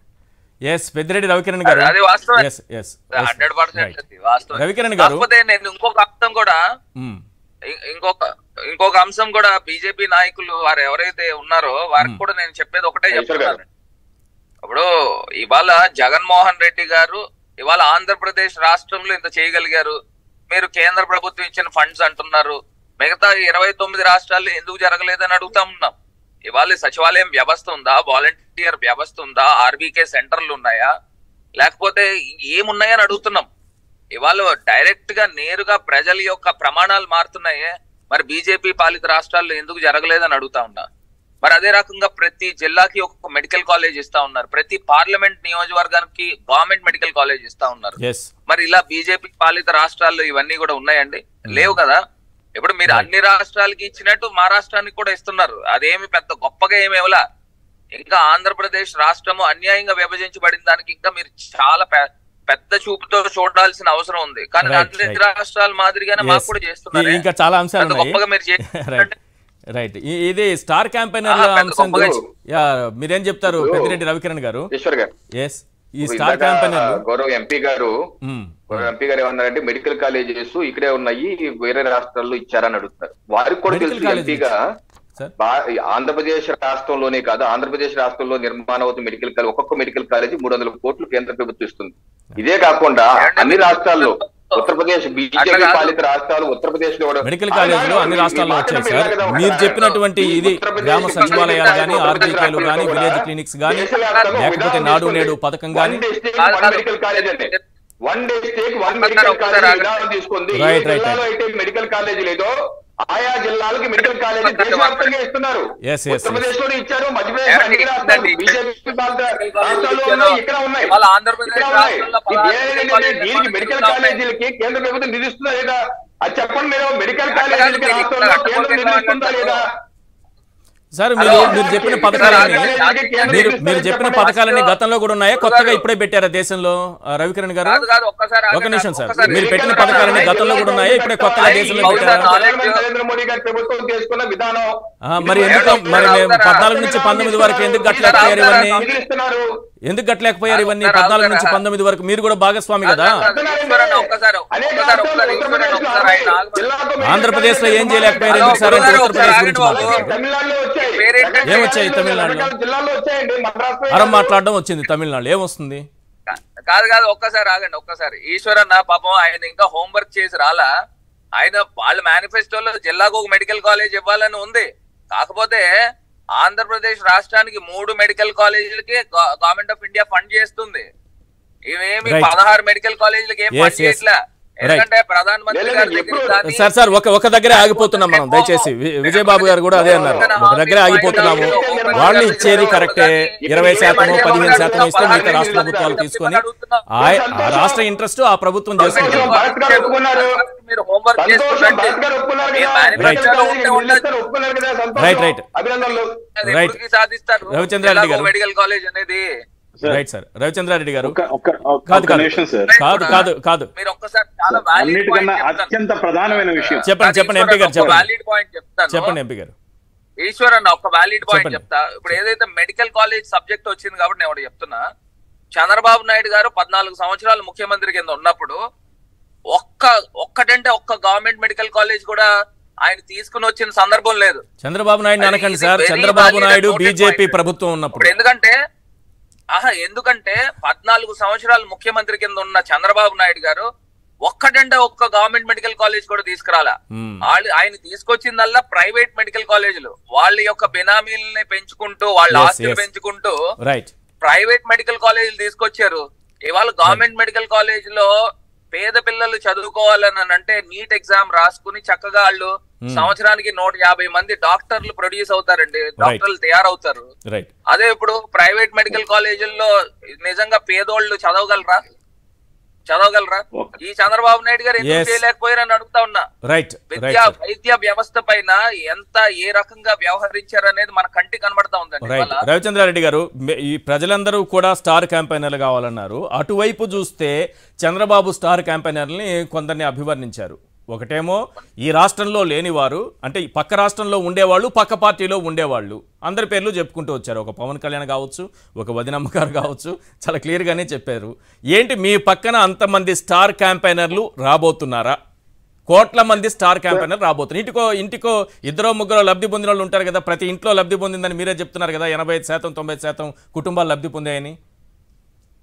పెద్దిరెడ్డి రవికిరణ్ గారు, అది వాస్తవం 100% వాస్తవం. రవికిరణ్ గారు, కాకపోతే నేను ఇంకొక అంశం కూడా బీజేపీ నాయకులు వారు ఎవరైతే ఉన్నారో వారికి కూడా నేను చెప్పేది ఒకటే చెప్తున్నాను. ఇప్పుడు ఇవాళ జగన్మోహన్ రెడ్డి గారు ఇవాళ ఆంధ్రప్రదేశ్ రాష్ట్రంలో ఇంత చేయగలిగారు. మీరు కేంద్ర ప్రభుత్వం ఇచ్చిన ఫండ్స్ అంటున్నారు, మిగతా 29 రాష్ట్రాల్లో ఎందుకు జరగలేదని అడుగుతా ఉన్నాం. ఇవాళ సచివాలయం వ్యవస్థ ఉందా, వాలంటీర్ వ్యవస్థ ఉందా, ఆర్బీకే సెంటర్లు ఉన్నాయా, లేకపోతే ఏమున్నాయని అడుగుతున్నాం. ఇవాళ డైరెక్ట్ గా నేరుగా ప్రజల యొక్క ప్రమాణాలు మారుతున్నాయే, మరి బీజేపీ పాలిత రాష్ట్రాల్లో ఎందుకు జరగలేదని అడుగుతా ఉన్నా. మరి అదే రకంగా ప్రతి జిల్లాకి ఒక మెడికల్ కాలేజ్ ఇస్తా ఉన్నారు, ప్రతి పార్లమెంట్ నియోజకవర్గానికి గవర్నమెంట్ మెడికల్ కాలేజ్ ఇస్తా ఉన్నారు. మరి ఇలా బీజేపీ పాలిత రాష్ట్రాల్లో ఇవన్నీ కూడా ఉన్నాయండి? లేవు కదా. ఇప్పుడు మీరు అన్ని రాష్ట్రాలకి ఇచ్చినట్టు మా రాష్ట్రానికి కూడా ఇస్తున్నారు. అదేమి పెద్ద గొప్పగా ఏమేవలా. ఇంకా ఆంధ్రప్రదేశ్ రాష్ట్రము అన్యాయంగా విభజించబడిన దానికి ఇంకా మీరు చాలా పెద్ద చూపుతో చూడాల్సిన అవసరం ఉంది. కానీ అన్ని రాష్ట్రాల మాదిరిగానే మాకు కూడా చేస్తున్నారు. ఇంకా చాలా అంశాలు గొప్పగా మీరు రైట్. ఇది స్టార్ క్యాంపెయినర్ అంశం గురించి మీరేం చెప్తారు పెద్దిరెడ్డి రవికిరణ్ గారు? ఎస్, ఈ స్టార్ క్యాంపెయినర్ గౌరవ ఎంపీ గారు ఏమన్నారంటే మెడికల్ కాలేజెస్ ఇక్కడే ఉన్నాయి, వేరే రాష్ట్రాల్లో ఇచ్చారని అడుగుతారు. వారికి కూడా తెలుసు ఎంపీగా ఆంధ్రప్రదేశ్ రాష్ట్రంలోనే కాదు, ఆంధ్రప్రదేశ్ రాష్ట్రంలో నిర్మాణం అవుతున్న మెడికల్ కాలేజ్ ఒక్కొక్క మెడికల్ కాలేజీ 300 కోట్లు కేంద్ర ప్రభుత్వం ఇస్తుంది. ఇదే కాకుండా అన్ని రాష్ట్రాల్లో ఉత్తరప్రదేశ్ బీజేపీ పాలిత రాష్ట్రాలు ఉత్తరప్రదేశ్ లో మెడికల్ కాలేజీలు అన్ని రాష్ట్రాల్లో వచ్చాయి సార్. మీరు చెప్పినటువంటి ఇది గ్రామ సచివాలయాలు కానీ, ఆర్బీకేలు కానీ, విలేజ్ క్లినిక్స్ కానీ, లేకపోతే నాడు నేడు పథకం కానీ మెడికల్ కాలేజ్ అంటే one day state one medical college విధానం తీసుకుంది. అయితే మెడికల్ కాలేజీ లేదో ఆయా జిల్లాలకి మెడికల్ కాలేజీ దేశవ్యాప్తంగా ఇస్తున్నారు. ఉత్తరప్రదేశ్ లో ఇచ్చారు, మధ్యప్రదేశ్ అన్ని రాష్ట్రాలు బీజేపీ రాష్ట్రాల్లో ఇక్కడ ఉన్నాయి. దీనికి మెడికల్ కాలేజీలకి కేంద్ర ప్రభుత్వం నిధిస్తుందా లేదా అది చెప్పండి. మీరు మెడికల్ కాలేజీలకి రాష్ట్రంలో కేంద్రం నిధిస్తుందా లేదా? సార్ మీరు చెప్పిన పథకాలన్నీ గతంలో కూడా ఉన్నాయా, కొత్తగా ఇప్పుడే పెట్టారా దేశంలో? రవికిరణ్ గారు ఒక నిమిషం సార్, మీరు పెట్టిన పథకాలన్నీ గతంలో కూడా ఉన్నాయా, ఇప్పుడే కొత్తగా దేశంలో పెట్టారా? నరేంద్ర మోడీ గారి ప్రభుత్వం చేసుకున్న విధానం మరి ఎందుకు 14 నుంచి 19 వరకు ఎందుకు గట్లేకపోయారు ఇవన్నీ? ఎందుకు గట్లేకపోయారు ఇవన్నీ 14 నుంచి 19 వరకు? మీరు కూడా భాగస్వామి కదా. ఆంధ్రప్రదేశ్ లో ఏం చేయలేకపోయారు ఎందుకు సార్? ఉత్తరప్రదేశ్ గురించి ఏమొచ్చాయి తమిళనాడులో? అరం మాట్లాడడం వచ్చింది తమిళనాడు, ఏమొస్తుంది? కాదు ఒక్కసారి ఆగండి. ఒక్కసారి ఈశ్వరన్న పాపం ఆయన ఇంకా హోంవర్క్ చేసి రాలా. ఆయన వాళ్ళ మేనిఫెస్టోలో జిల్లాకు ఒక మెడికల్ కాలేజ్ ఇవ్వాలని ఉంది. కాకపోతే ఆంధ్రప్రదేశ్ రాష్ట్రానికి 3 మెడికల్ కాలేజీలకి గవర్నమెంట్ ఆఫ్ ఇండియా ఫండ్ చేస్తుంది. ఇవేమి 16 మెడికల్ కాలేజీలకి ఏం ఫండ్ చేయట్లే. ఎందుకంటే ప్రధానమంత్రి సార్ ఒక దగ్గరే ఆగిపోతున్నాం మనం. దయచేసి విజయబాబు గారు కూడా అదే అన్నారు, ఒక దగ్గరే ఆగిపోతున్నాము. వాళ్ళు ఇచ్చేది కరెక్టే, 20% 15% ఇస్తే మిగతా రాష్ట్ర ప్రభుత్వాలు తీసుకొని ఆ రాష్ట్ర ఇంట్రెస్ట్ ఆ ప్రభుత్వం చేసుకుంటారు. రవిచంద్రారెడ్డి గారు మెడికల్ కాలేజ్ అనేది రైట్ సార్. రవిచంద్రారెడ్డి గారు కాదు మీరు ఒక్కసారి చాలా అత్యంత ప్రధానమైన విషయం చెప్పండి ఎంపీ గారు, చెప్పండి ఎంపీ గారు. ఈశ్వర్ అన్న ఒక వ్యాలిడ్ పాయింట్ చెప్తా. ఇప్పుడు ఏదైతే మెడికల్ కాలేజ్ సబ్జెక్ట్ వచ్చింది కాబట్టి నేను ఒకటి చెప్తున్నా. చంద్రబాబు నాయుడు గారు 14 సంవత్సరాలు ముఖ్యమంత్రి కింద ఉన్నప్పుడు ఒక్కటంటే ఒక్క గవర్నమెంట్ మెడికల్ కాలేజ్ కూడా ఆయన తీసుకుని వచ్చిన సందర్భం లేదు. చంద్రబాబు నాయుడు అనకండి సార్, చంద్రబాబు నాయుడు బీజేపీ ప్రభుత్వం ఉన్నప్పుడు. ఎందుకంటే 14 సంవత్సరాలు ముఖ్యమంత్రి కింద ఉన్న చంద్రబాబు నాయుడు గారు ఒక్కటంటే ఒక్క గవర్నమెంట్ మెడికల్ కాలేజ్ కూడా తీసుకురాలా. ఆయన తీసుకొచ్చిందల్లా ప్రైవేట్ మెడికల్ కాలేజీలు వాళ్ళ యొక్క బినామీలని పెంచుకుంటూ, వాళ్ళ ఆస్తులు పెంచుకుంటూ ప్రైవేట్ మెడికల్ కాలేజీలు తీసుకొచ్చారు. ఇవాళ గవర్నమెంట్ మెడికల్ కాలేజ్ లో పేద పిల్లలు చదువుకోవాలని అంటే నీట్ ఎగ్జామ్ రాసుకుని చక్కగా వాళ్ళు సంవత్సరానికి 150 మంది డాక్టర్లు ప్రొడ్యూస్ అవుతారండి, డాక్టర్లు తయారవుతారు. అదే ఇప్పుడు ప్రైవేట్ మెడికల్ కాలేజీల్లో నిజంగా పేదోళ్ళు చదవగలరా? ఈ చంద్రబాబు నాయుడు గారు ఎందుకు చేయలేకపోయారని అడుగుతా ఉన్నా. వైద్య వ్యవస్థ పైన ఎంత ఏ రకంగా వ్యవహరించారనేది మన కంటి కనబడతా ఉందండి. రవిచంద్రారెడ్డి గారు, ఈ ప్రజలందరూ కూడా స్టార్ క్యాంపెయినర్లు కావాలన్నారు. అటువైపు చూస్తే చంద్రబాబు స్టార్ క్యాంపెయినర్ని కొందరిని అభివర్ణించారు. ఒకటేమో ఈ రాష్ట్రంలో లేనివారు, అంటే పక్క రాష్ట్రంలో ఉండేవాళ్ళు, పక్క పార్టీలో ఉండేవాళ్ళు, అందరి పేర్లు చెప్పుకుంటూ వచ్చారు. ఒక పవన్ కళ్యాణ్ కావచ్చు, ఒక వదినమ్మ గారు కావచ్చు, చాలా క్లియర్గానే చెప్పారు. ఏంటి మీ పక్కన అంతమంది స్టార్ క్యాంపెయినర్లు రాబోతున్నారా? కోట్ల మంది స్టార్ క్యాంపెయినర్ రాబోతున్నారు. ఇంటికో 2-3 లబ్ధి పొందిన వాళ్ళు ఉంటారు కదా, ప్రతి ఇంట్లో లబ్ధి పొందిందని మీరే చెప్తున్నారు కదా, 85% 90% కుటుంబాలు లబ్ధి పొందాయని.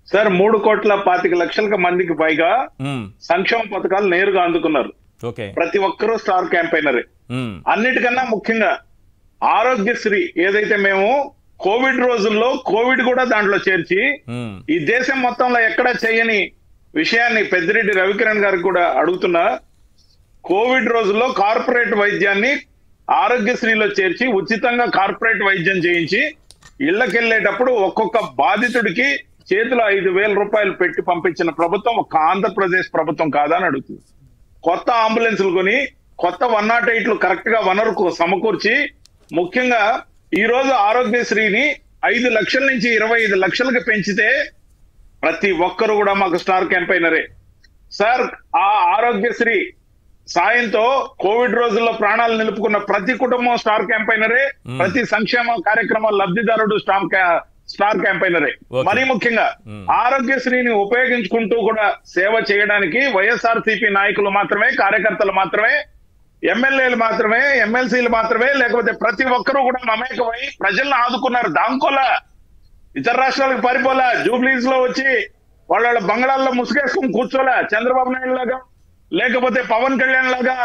సార్ 3,25,00,000 మందికి పైగా సంక్షేమ పథకాలు నేరుగా అందుకున్నారు. ప్రతి ఒక్కరూ స్టార్ క్యాంపెయినరే. అన్నిటికన్నా ముఖ్యంగా ఆరోగ్యశ్రీ ఏదైతే మేము కోవిడ్ రోజుల్లో కోవిడ్ కూడా దాంట్లో చేర్చి ఈ దేశం మొత్తంలో ఎక్కడా చేయని విషయాన్ని పెద్దిరెడ్డి రవికిరణ్ గారికి కూడా అడుగుతున్నా. కోవిడ్ రోజుల్లో కార్పొరేట్ వైద్యాన్ని ఆరోగ్యశ్రీలో చేర్చి ఉచితంగా కార్పొరేట్ వైద్యం చేయించి ఇళ్లకెళ్లేటప్పుడు ఒక్కొక్క బాధితుడికి చేతిలో 5,000 రూపాయలు పెట్టి పంపించిన ప్రభుత్వం ఒక ఆంధ్రప్రదేశ్ ప్రభుత్వం కాదా అని అడుగుతుంది. కొత్త అంబులెన్సులు కొని, కొత్త 108లు కరెక్ట్ గా వనరుకు సమకూర్చి, ముఖ్యంగా ఈ రోజు ఆరోగ్యశ్రీని 5 లక్షల నుంచి 25 లక్షలకు పెంచితే ప్రతి ఒక్కరు కూడా మాకు స్టార్ క్యాంపెయినరే. సార్ ఆ ఆరోగ్యశ్రీ సాయంతో కోవిడ్ రోజుల్లో ప్రాణాలు నిలుపుకున్న ప్రతి కుటుంబం స్టార్ క్యాంపైనరే, ప్రతి సంక్షేమ కార్యక్రమం లబ్ధిదారుడు స్టార్ క్యాంపైనరే. మరీ ముఖ్యంగా ఆరోగ్యశ్రీని ఉపయోగించుకుంటూ కూడా సేవ చేయడానికి వైఎస్ఆర్సీపీ నాయకులు మాత్రమే, కార్యకర్తలు మాత్రమే, ఎమ్మెల్యేలు మాత్రమే, ఎమ్మెల్సీలు మాత్రమే, లేకపోతే ప్రతి ఒక్కరూ కూడా మమేకమై ప్రజలను ఆదుకున్నారు. దాంకోలా ఇతర రాష్ట్రాలకు పారిపోలా, జూబ్లీస్ లో వచ్చి వాళ్ళ బంగాళాల్లో ముసుగేసుకుని కూర్చోలే చంద్రబాబు నాయుడు లాగా, లేకపోతే పవన్ కళ్యాణ్ లాగా,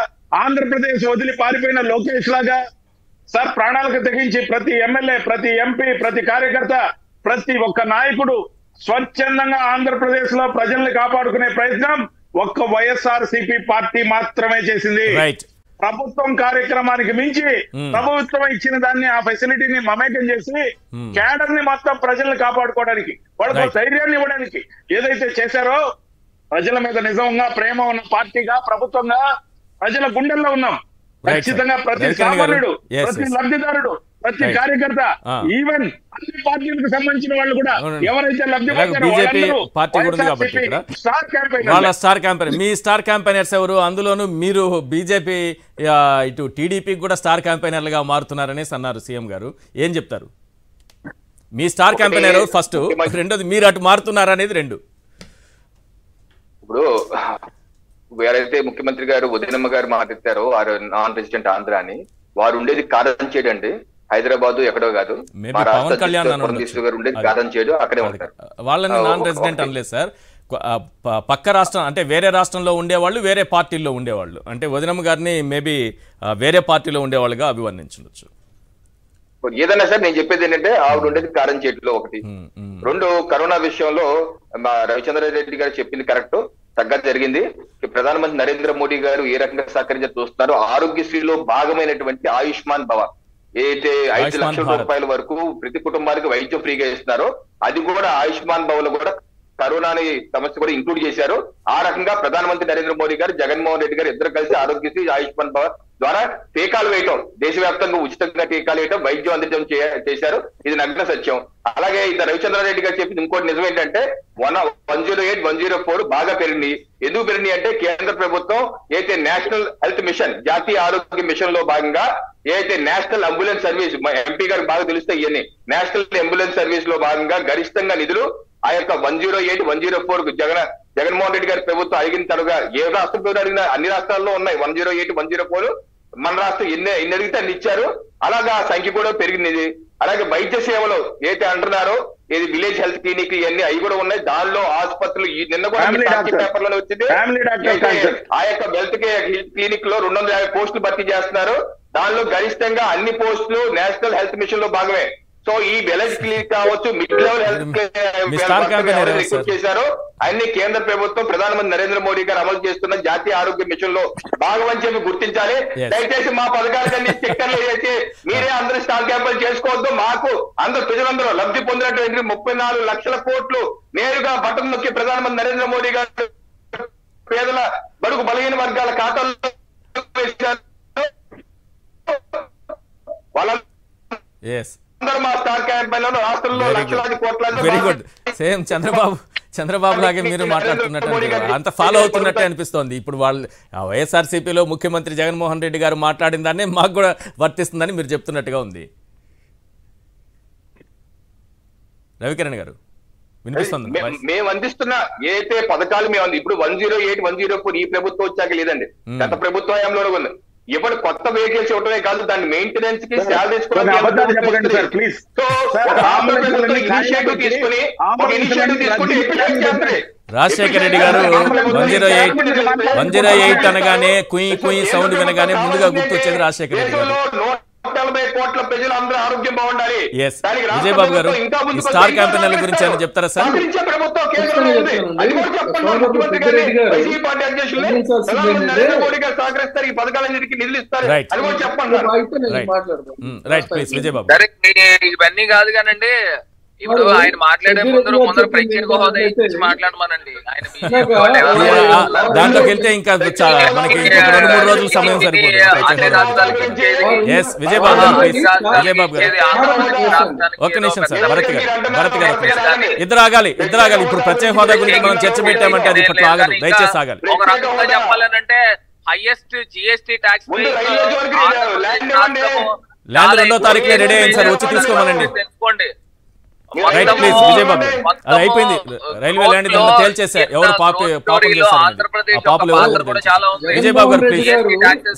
ఆంధ్రప్రదేశ్ వదిలి పారిపోయిన లోకేష్ లాగా. సార్, ప్రాణాలకు తెగించి ప్రతి ఎమ్మెల్యే, ప్రతి ఎంపీ, ప్రతి కార్యకర్త, ప్రతి ఒక్క నాయకుడు స్వచ్ఛందంగా ఆంధ్రప్రదేశ్ లో ప్రజల్ని కాపాడుకునే ప్రయత్నం ఒక్క వైఎస్ఆర్సీపీ పార్టీ మాత్రమే చేసింది. ప్రభుత్వం కార్యక్రమానికి మించి ప్రభుత్వం ఇచ్చిన దాన్ని, ఆ ఫెసిలిటీని మమేకం చేసి క్యాడర్ ని మొత్తం ప్రజల్ని కాపాడుకోవడానికి, వాళ్ళకు ధైర్యాన్ని ఇవ్వడానికి ఏదైతే చేశారో, ప్రజల మీద నిజంగా ప్రేమ ఉన్న పార్టీగా, ప్రభుత్వంగా ప్రజల గుండెల్లో ఉన్నాం. ఖచ్చితంగా ప్రతి సామాన్యుడు, ప్రతి లబ్ధిదారుడు, ప్రతి కార్యకర్త, ఈవెన్ అన్ని పార్టీలకు సంబంధించిన వాళ్ళు కూడా ఎవరైతే లబ్ధి వాళ్ళ స్టార్ క్యాంపెయినర్. మీ స్టార్ క్యాంపెయినర్స్ ఎవరు? అందులోనూ మీరు బీజేపీ ఇటు టీడీపీకి కూడా స్టార్ క్యాంపెయినర్లుగా మారుతున్నారనేసి అన్నారు సీఎం గారు. ఏం చెప్తారు? మీ స్టార్ క్యాంపెయినర్ ఫస్ట్, రెండోది మీరు అటు మారుతున్నారనేది రెండు. ఇప్పుడు ఎవరైతే ముఖ్యమంత్రి గారు ఉదయనమ్మ గారు మాట్లాడారో వారు నాన్ రెసిడెంట్ ఆంధ్ర అని, వారు ఉండేది కారణం చేయడండి, హైదరాబాద్ ఎక్కడో కాదు, పవన్ కళ్యాణ్ గారు ఉండేది కారణం చేయడం అక్కడే ఉంటారు. వాళ్ళని నాన్ రెసిడెంట్ అనలేదు సార్, పక్క రాష్ట్రం అంటే వేరే రాష్ట్రంలో ఉండేవాళ్ళు, వేరే పార్టీల్లో ఉండేవాళ్ళు, అంటే ఉదయనమ్మ గారిని మేబీ వేరే పార్టీలో ఉండేవాళ్ళుగా అభివర్ణించవచ్చు. ఏదన్నా సార్, నేను చెప్పేది ఏంటంటే ఆవిడ ఉండేది కారణం చేయడంలో ఒకటి. రెండు, కరోనా విషయంలో రవిచంద్రారెడ్డి గారు చెప్పింది కరెక్ట్, తగ్గ జరిగింది. ప్రధానమంత్రి నరేంద్ర మోడీ గారు ఏ రకంగా సహకరించ చూస్తున్నారు, ఆరోగ్యశ్రీలో భాగమైనటువంటి ఆయుష్మాన్ భవ ఏదైతే 5 లక్షల రూపాయల వరకు ప్రతి కుటుంబానికి వైద్యం ఫ్రీగా ఇస్తున్నారో, అది కూడా ఆయుష్మాన్ భవన్ లో కూడా కరోనాని సమస్య కూడా ఇంక్లూడ్ చేశారు. ఆ రకంగా ప్రధానమంత్రి నరేంద్ర మోడీ గారు, జగన్మోహన్ రెడ్డి గారు ఇద్దరు కలిసి ఆరోగ్యశ్రీ, ఆయుష్మాన్ భవ ద్వారా టీకాలు వేయటం, దేశవ్యాప్తంగా ఉచితంగా టీకాలు వేయటం, వైద్యం అందించడం చేశారు. ఇది నగ్న సత్యం. అలాగే ఇంత రవిచంద్రారెడ్డి గారు చెప్పింది ఇంకోటి నిజం ఏంటంటే 108, 104 బాగా పెరిగింది. ఎందుకు పెరిగింది అంటే కేంద్ర ప్రభుత్వం ఏదైతే నేషనల్ హెల్త్ మిషన్, జాతీయ ఆరోగ్య మిషన్ లో భాగంగా ఏదైతే నేషనల్ అంబులెన్స్ సర్వీస్, ఎంపీ గారికి బాగా తెలిస్తే ఇవన్నీ, నేషనల్ అంబులెన్స్ సర్వీస్ లో భాగంగా గరిష్టంగా నిధులు ఆ యొక్క 108, 104 జగన్మోహన్ రెడ్డి గారి ప్రభుత్వం అడిగిన తర్వాత ఏ రాష్ట్రంలో అడిగినా అన్ని రాష్ట్రాల్లో ఉన్నాయి 108, 104. మన రాష్ట్రం ఎన్ని అడిగితే అన్ని ఇచ్చారు. అలాగా సంఖ్య కూడా పెరిగింది. అలాగే వైద్య సేవలు ఏదైతే అంటున్నారో, ఏది విలేజ్ హెల్త్ క్లినిక్ ఇవన్నీ అవి కూడా ఉన్నాయి. దానిలో ఆసుపత్రులు నిన్న కూడా పేపర్లో వచ్చింది, ఆ యొక్క హెల్త్ క్లినిక్ లో 250 పోస్టులు భర్తీ చేస్తున్నారు. దానిలో గరిష్టంగా అన్ని పోస్టులు నేషనల్ హెల్త్ మిషన్ లో భాగమే. సో ఈ విలేజ్ క్లినిక్ కావచ్చు, మిడ్ లెవెల్ హెల్త్ చేశారు, అన్ని కేంద్ర ప్రభుత్వం ప్రధానమంత్రి నరేంద్ర మోడీ గారు అమలు చేస్తున్న జాతీయ ఆరోగ్య మిషన్ లో భాగమని చెప్పి గుర్తించాలి. దయచేసి మా పథకాలన్నీ స్టిక్కర్లు చేసి మీరే అందరూ స్టార్ క్యాంపెయిన్ చేసుకోవద్దు. మాకు అందరూ ప్రజలందరూ లబ్ధి పొందినటువంటి 34 లక్షల కోట్లు నేరుగా బటన్ నొక్కి ప్రధానమంత్రి నరేంద్ర మోడీ గారు పేదల, బడుగు బలహీన వర్గాల ఖాతాల్లో వేశారు. వాళ్ళ వెరీ గుడ్. సేమ్ చంద్రబాబు లాగే మీరు మాట్లాడుతున్నట్టు, అంత ఫాలో అవుతున్నట్టే అనిపిస్తోంది. ఇప్పుడు వాళ్ళు వైఎస్ఆర్సీపీలో ముఖ్యమంత్రి జగన్మోహన్ రెడ్డి గారు మాట్లాడిన దాన్ని మాకు కూడా వర్తిస్తుందని మీరు చెప్తున్నట్టుగా ఉంది. రవికిరణ్ గారు వినిపిస్తుంది. మేము అందిస్తున్న ఏదైతే పథకాలు మేము ఇప్పుడు 108, 104 ఈ ప్రభుత్వం వచ్చాక లేదండి, గత ప్రభుత్వ హయాంలో ఉంది. ఇప్పుడు కొత్త వెహికల్స్ ఇవ్వడమే కాదు, దాని మెయింటెనెన్స్ కి శాలరీస్ కూడా రాజశేఖర రెడ్డి గారు 108 అనగానే కుయి సౌండ్ వినగానే ముందుగా గుర్తొచ్చేది రాజశేఖర రెడ్డి గారు. 140 కోట్ల ప్రజలు అందరూ ఆరోగ్యం బాగుండాలి. విజయబాబు గారు ఈ స్టార్ క్యాంపెయినర్ల గురించి ఏమైనా చెప్తారా సార్? సహకరిస్తారు, ఈ పథకాలన్నిటికీ నిధులు ఇస్తారు, అది కూడా చెప్పండి. ఇవన్నీ కాదు కానండి, ఇప్పుడు ఆయన మాట్లాడే ముందర ప్రత్యేక హోదా ఇచ్చి మాట్లాడమనండి. దాంట్లోకి వెళ్తే ఇంకా మనకి 2-3 రోజుల సమయం సరిపోతుంది. విజయబాబు గారు ఒక్క నిమిషం సార్. భరత్ గారు ఇద్దరు ఆగాలి. ఇప్పుడు ప్రత్యేక హోదా గురించి మనం చర్చ పెట్టామంటే అది ఇప్పట్లో ఆగదు, దయచేసి ఆగాలి. ఒక రకంగా చెప్పాలనంటే హైయెస్ట్ జిఎస్టీ ట్యాక్స్ ల్యాండ్ 2వ తారీఖునే రెడీ అయింది సార్, వచ్చి తీసుకోమనండి. తెలుసుకోండి. రైట్ ప్లీజ్ విజయబాబు, అది అయిపోయింది. రైల్వే ల్యాండ్ తేల్చేసా ఎవరు పాపం విజయబాబు గారు ప్లీజ్.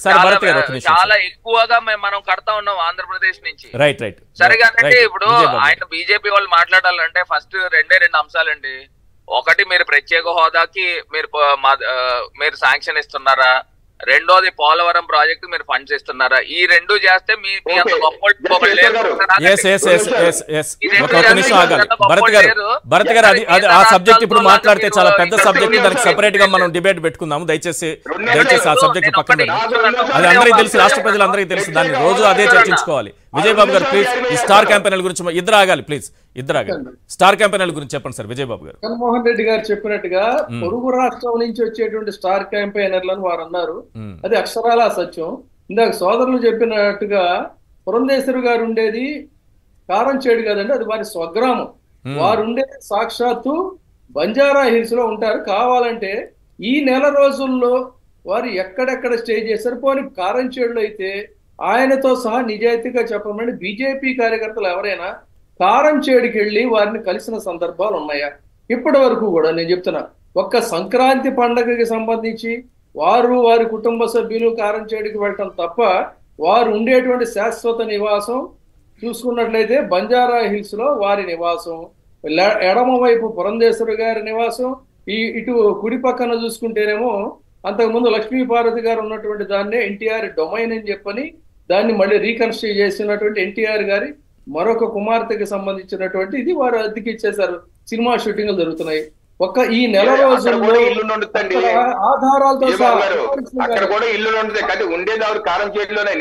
సార్ భరత్ గారు ఒక నిమిషం. చాలా ఎక్కువగా మనం కడతా ఉన్నాం ఆంధ్రప్రదేశ్ నుంచి. రైట్ రైట్ సరిగానంటే ఇప్పుడు ఆయన బీజేపీ వాళ్ళు మాట్లాడాలంటే ఫస్ట్ రెండే అంశాలండి. ఒకటి, మీరు ప్రత్యేక హోదాకి మీరు శాంక్షన్ ఇస్తున్నారా? రెండోది, పోలవరం ప్రాజెక్ట్ మీరు ఫండ్స్ ఇస్తున్నారా? ఈ రెండు చేస్తే మీ అంత గొప్ప భరత్ గారు అది ఆ సబ్జెక్ట్ ఇప్పుడు మాట్లాడితే చాలా పెద్ద సబ్జెక్ట్, దానికి సెపరేట్ గా మనం డిబేట్ పెట్టుకుందాము. దయచేసి ఆ సబ్జెక్ట్ పక్కన అది అందరికీ తెలుసు, రాష్ట్ర ప్రజలందరికీ తెలుసు, దాన్ని రోజు అదే చర్చించుకోవాలి. విజయబాబు గారు ప్లీజ్ ఈ స్టార్ క్యాంపెయిన్ల గురించి ఇద్దరు ఆగాలి ప్లీజ్, ఇద్దరు ఆగాలి. స్టార్ క్యాంపెయిన్ల గురించి చెప్పండి సార్ విజయబాబు గారు. జగన్మోహన్ రెడ్డి గారు చెప్పినట్టుగా పొరుగు రాష్ట్రం నుంచి వచ్చేటువంటి స్టార్ క్యాంపెయినర్లను వారు అన్నారు. అది అక్షరాల సత్యం. ఇందాక సోదరులు చెప్పినట్టుగా పురంధేశ్వరి గారు ఉండేది కారంచేడు కదండి, అది వారి స్వగ్రామం. వారు ఉండేది సాక్షాత్తు బంజారా హిల్స్ లో ఉంటారు. కావాలంటే ఈ నెల రోజుల్లో వారు ఎక్కడెక్కడ స్టే చేశారు. పోనీ కారంచేడులో అయితే ఆయనతో సహా నిజాయితీగా చెప్పమని బీజేపీ కార్యకర్తలు ఎవరైనా కారంచేడుకి వెళ్ళి వారిని కలిసిన సందర్భాలు ఉన్నాయా? ఇప్పటి వరకు కూడా నేను చెప్తున్నా, ఒక్క సంక్రాంతి పండగకి సంబంధించి వారి కుటుంబ సభ్యులు కారంచేడుకి వెళ్ళటం తప్ప వారు ఉండేటువంటి శాశ్వత నివాసం చూసుకున్నట్లయితే బంజారా హిల్స్ లో వారి నివాసం, ఎడమ వైపు పురంధేశ్వరి గారి నివాసం, ఇటు కుడి పక్కన చూసుకుంటేనేమో అంతకుముందు లక్ష్మీపార్వతి గారు ఉన్నటువంటి దాన్నే ఎన్టీఆర్ డొమైన్ అని చెప్పని దాన్ని మళ్ళీ రీకన్స్ట్రక్ట్ చేసినటువంటి ఎన్టీఆర్ గారి మరొక కుమార్తెకి సంబంధించినటువంటి ఇది వారు అద్దెకి ఇచ్చేశారు. సినిమా షూటింగ్లు జరుగుతున్నాయి. ఒక్క ఈ నెల రోజుల్లో ఆధారాలతో అక్కడ కూడా ఇల్లు ఉండేది ఆవిడ కారంచేడులోనే.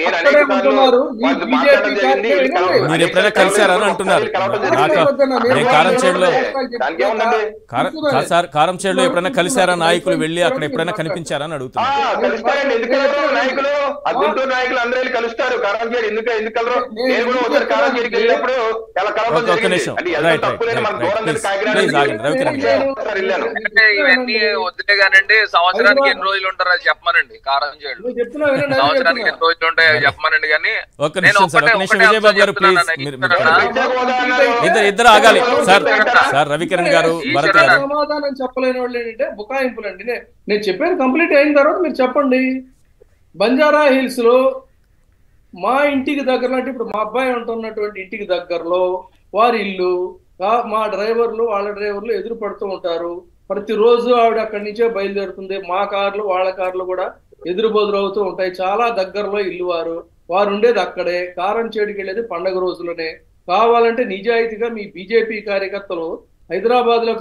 మీరు ఎప్పుడైనా కలిసారని అంటున్నారు. కారంచేడులో ఎప్పుడైనా కలిసారా నాయకులు వెళ్ళి అక్కడ ఎప్పుడైనా కనిపించారని అడుగుతున్నారు. నాయకులు గుంటూరు నాయకులు అందరూ వెళ్ళి కలుస్తారు కారంచేడు. ఎందుకు కలరు? నేను కూడా ఒకసారి కారంచేడుకి వెళ్ళినప్పుడు చాలా కలవడం అంటే ఇవన్నీ వద్దులే కానండి. సంవత్సరానికి ఎన్ని రోజులు ఉంటారో అది చెప్పమనండి. కారంచేడు సంవత్సరానికి ఎన్ని రోజులు ఉంటాయో చెప్పమనండి. కానీ ఇద్దరు ఆగాలి సార్. సార్ రవికిరణ్ గారు, భరత్ గారు సమాధానం చెప్పలేని వాళ్ళు ఏంటంటే బుకాయింపులండి. నేను చెప్పాను కంప్లీట్ అయిన తర్వాత మీరు చెప్పండి. బంజారా హిల్స్ లో మా ఇంటికి దగ్గర అంటే ఇప్పుడు మా అబ్బాయి ఉంటున్నటువంటి ఇంటికి దగ్గరలో వారి ఇల్లు, మా డ్రైవర్లు వాళ్ళ డ్రైవర్లు ఎదురు పడుతూ ఉంటారు. ప్రతిరోజు ఆవిడ అక్కడి నుంచే బయలుదేరుతుంది. మా కార్లు వాళ్ళ కార్లు కూడా ఎదురు బదురవుతూ ఉంటాయి. చాలా దగ్గరలో ఇల్లు వారు ఉండేది అక్కడే. కారంచేడుకి వెళ్ళేది పండగ రోజులనే. కావాలంటే నిజాయితీగా మీ బీజేపీ కార్యకర్తలు హైదరాబాద్ లో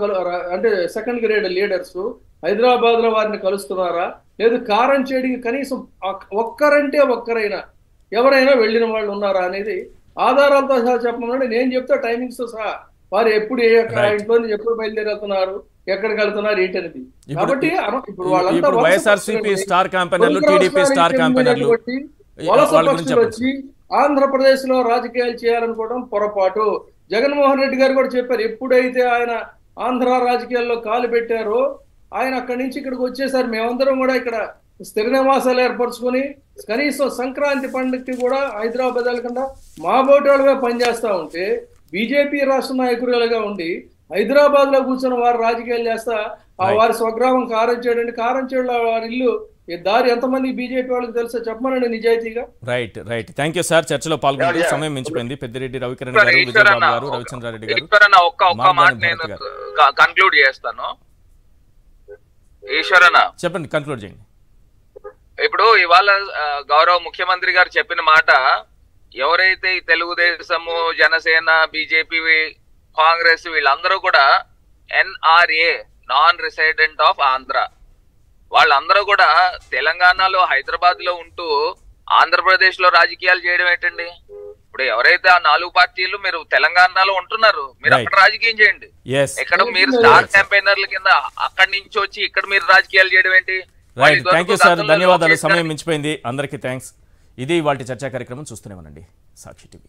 అంటే సెకండ్ గ్రేడ్ లీడర్స్ హైదరాబాద్ లో వారిని కలుస్తున్నారా? లేదు కారంచేడుకి కనీసం ఒక్కరైనా ఎవరైనా వెళ్ళిన వాళ్ళు ఉన్నారా అనేది ఆధారాలతో సహా చెప్పమని నేను చెప్తా. టైమింగ్స్ తో సహా వారు ఎప్పుడు ఇంట్లో ఎప్పుడు బయలుదేరుతున్నారు, ఎక్కడికి వెళ్తున్నారు ఏంటనేది. కాబట్టి ఇప్పుడు వాళ్ళంతా వైఎస్ఆర్సీపీ స్టార్ క్యాంపెయినర్లు, టీడీపీ స్టార్ క్యాంపెయినర్లు వలస పక్షులు వచ్చి ఆంధ్రప్రదేశ్ లో రాజకీయాలు చేయాలనుకోవడం పొరపాటు. జగన్మోహన్ రెడ్డి గారు కూడా చెప్పారు, ఎప్పుడైతే ఆయన ఆంధ్ర రాజకీయాల్లో కాలు పెట్టారో ఆయన అక్కడి నుంచి ఇక్కడికి వచ్చేసారు. మేమందరం కూడా ఇక్కడ స్థిర నివాసాలు ఏర్పరచుకొని కనీసం సంక్రాంతి పండుగకి కూడా హైదరాబాద్ వెళ్ళకుండా మా బోటాలుగా పనిచేస్తా ఉంటే బీజేపీ రాష్ట్ర నాయకులుగా ఉండి హైదరాబాద్ లో కూర్చొని వారు రాజకీయాలు చేస్తా వారి స్వగ్రామం కారంచేడు. కారంచేడులో వారి ఇల్లు దారి ఎంతమంది బీజేపీ వాళ్ళకి తెలుసా చెప్పమనండి నిజాయితీగా. Right right thank you sir. చర్చలో పాల్గొంటే సమయం మించిపోయింది. పెద్దిరెడ్డి రవికిరణ్ గారు, విజయబాబు గారు, రవిచంద్రారెడ్డి గారు. ఒక్క మాట నేను కన్క్లూడ్ చేస్తాను. ఈశ్వరన్న చెప్పండి, కన్క్లూడ్ చేయండి. ఇప్పుడు ఇవాళ గౌరవ ముఖ్యమంత్రి గారు చెప్పిన మాట, ఎవరైతే ఈ తెలుగుదేశము, జనసేన, బీజేపీ, కాంగ్రెస్ వీళ్ళందరూ కూడా NRA non resident of Andhra, వాళ్ళందరూ కూడా తెలంగాణలో హైదరాబాద్ లో ఉంటూ ఆంధ్రప్రదేశ్ లో రాజకీయాలు చేయడం ఏంటండి? ఇప్పుడు ఎవరైతే ఆ 4 పార్టీలు మీరు తెలంగాణలో ఉంటున్నారు, మీరు అక్కడ రాజకీయం చేయండి. ఇక్కడ మీరు స్టార్ క్యాంపెయినర్ల కింద అక్కడి నుంచి వచ్చి ఇక్కడ మీరు రాజకీయాలు చేయడం ఏంటి? థ్యాంక్ యూ సార్, ధన్యవాదాలు. సమయం మించిపోయింది. అందరికీ థ్యాంక్స్. ఇది వాటి చర్చా కార్యక్రమం. చూస్తూనే ఉండండి సాక్షి టీవీ.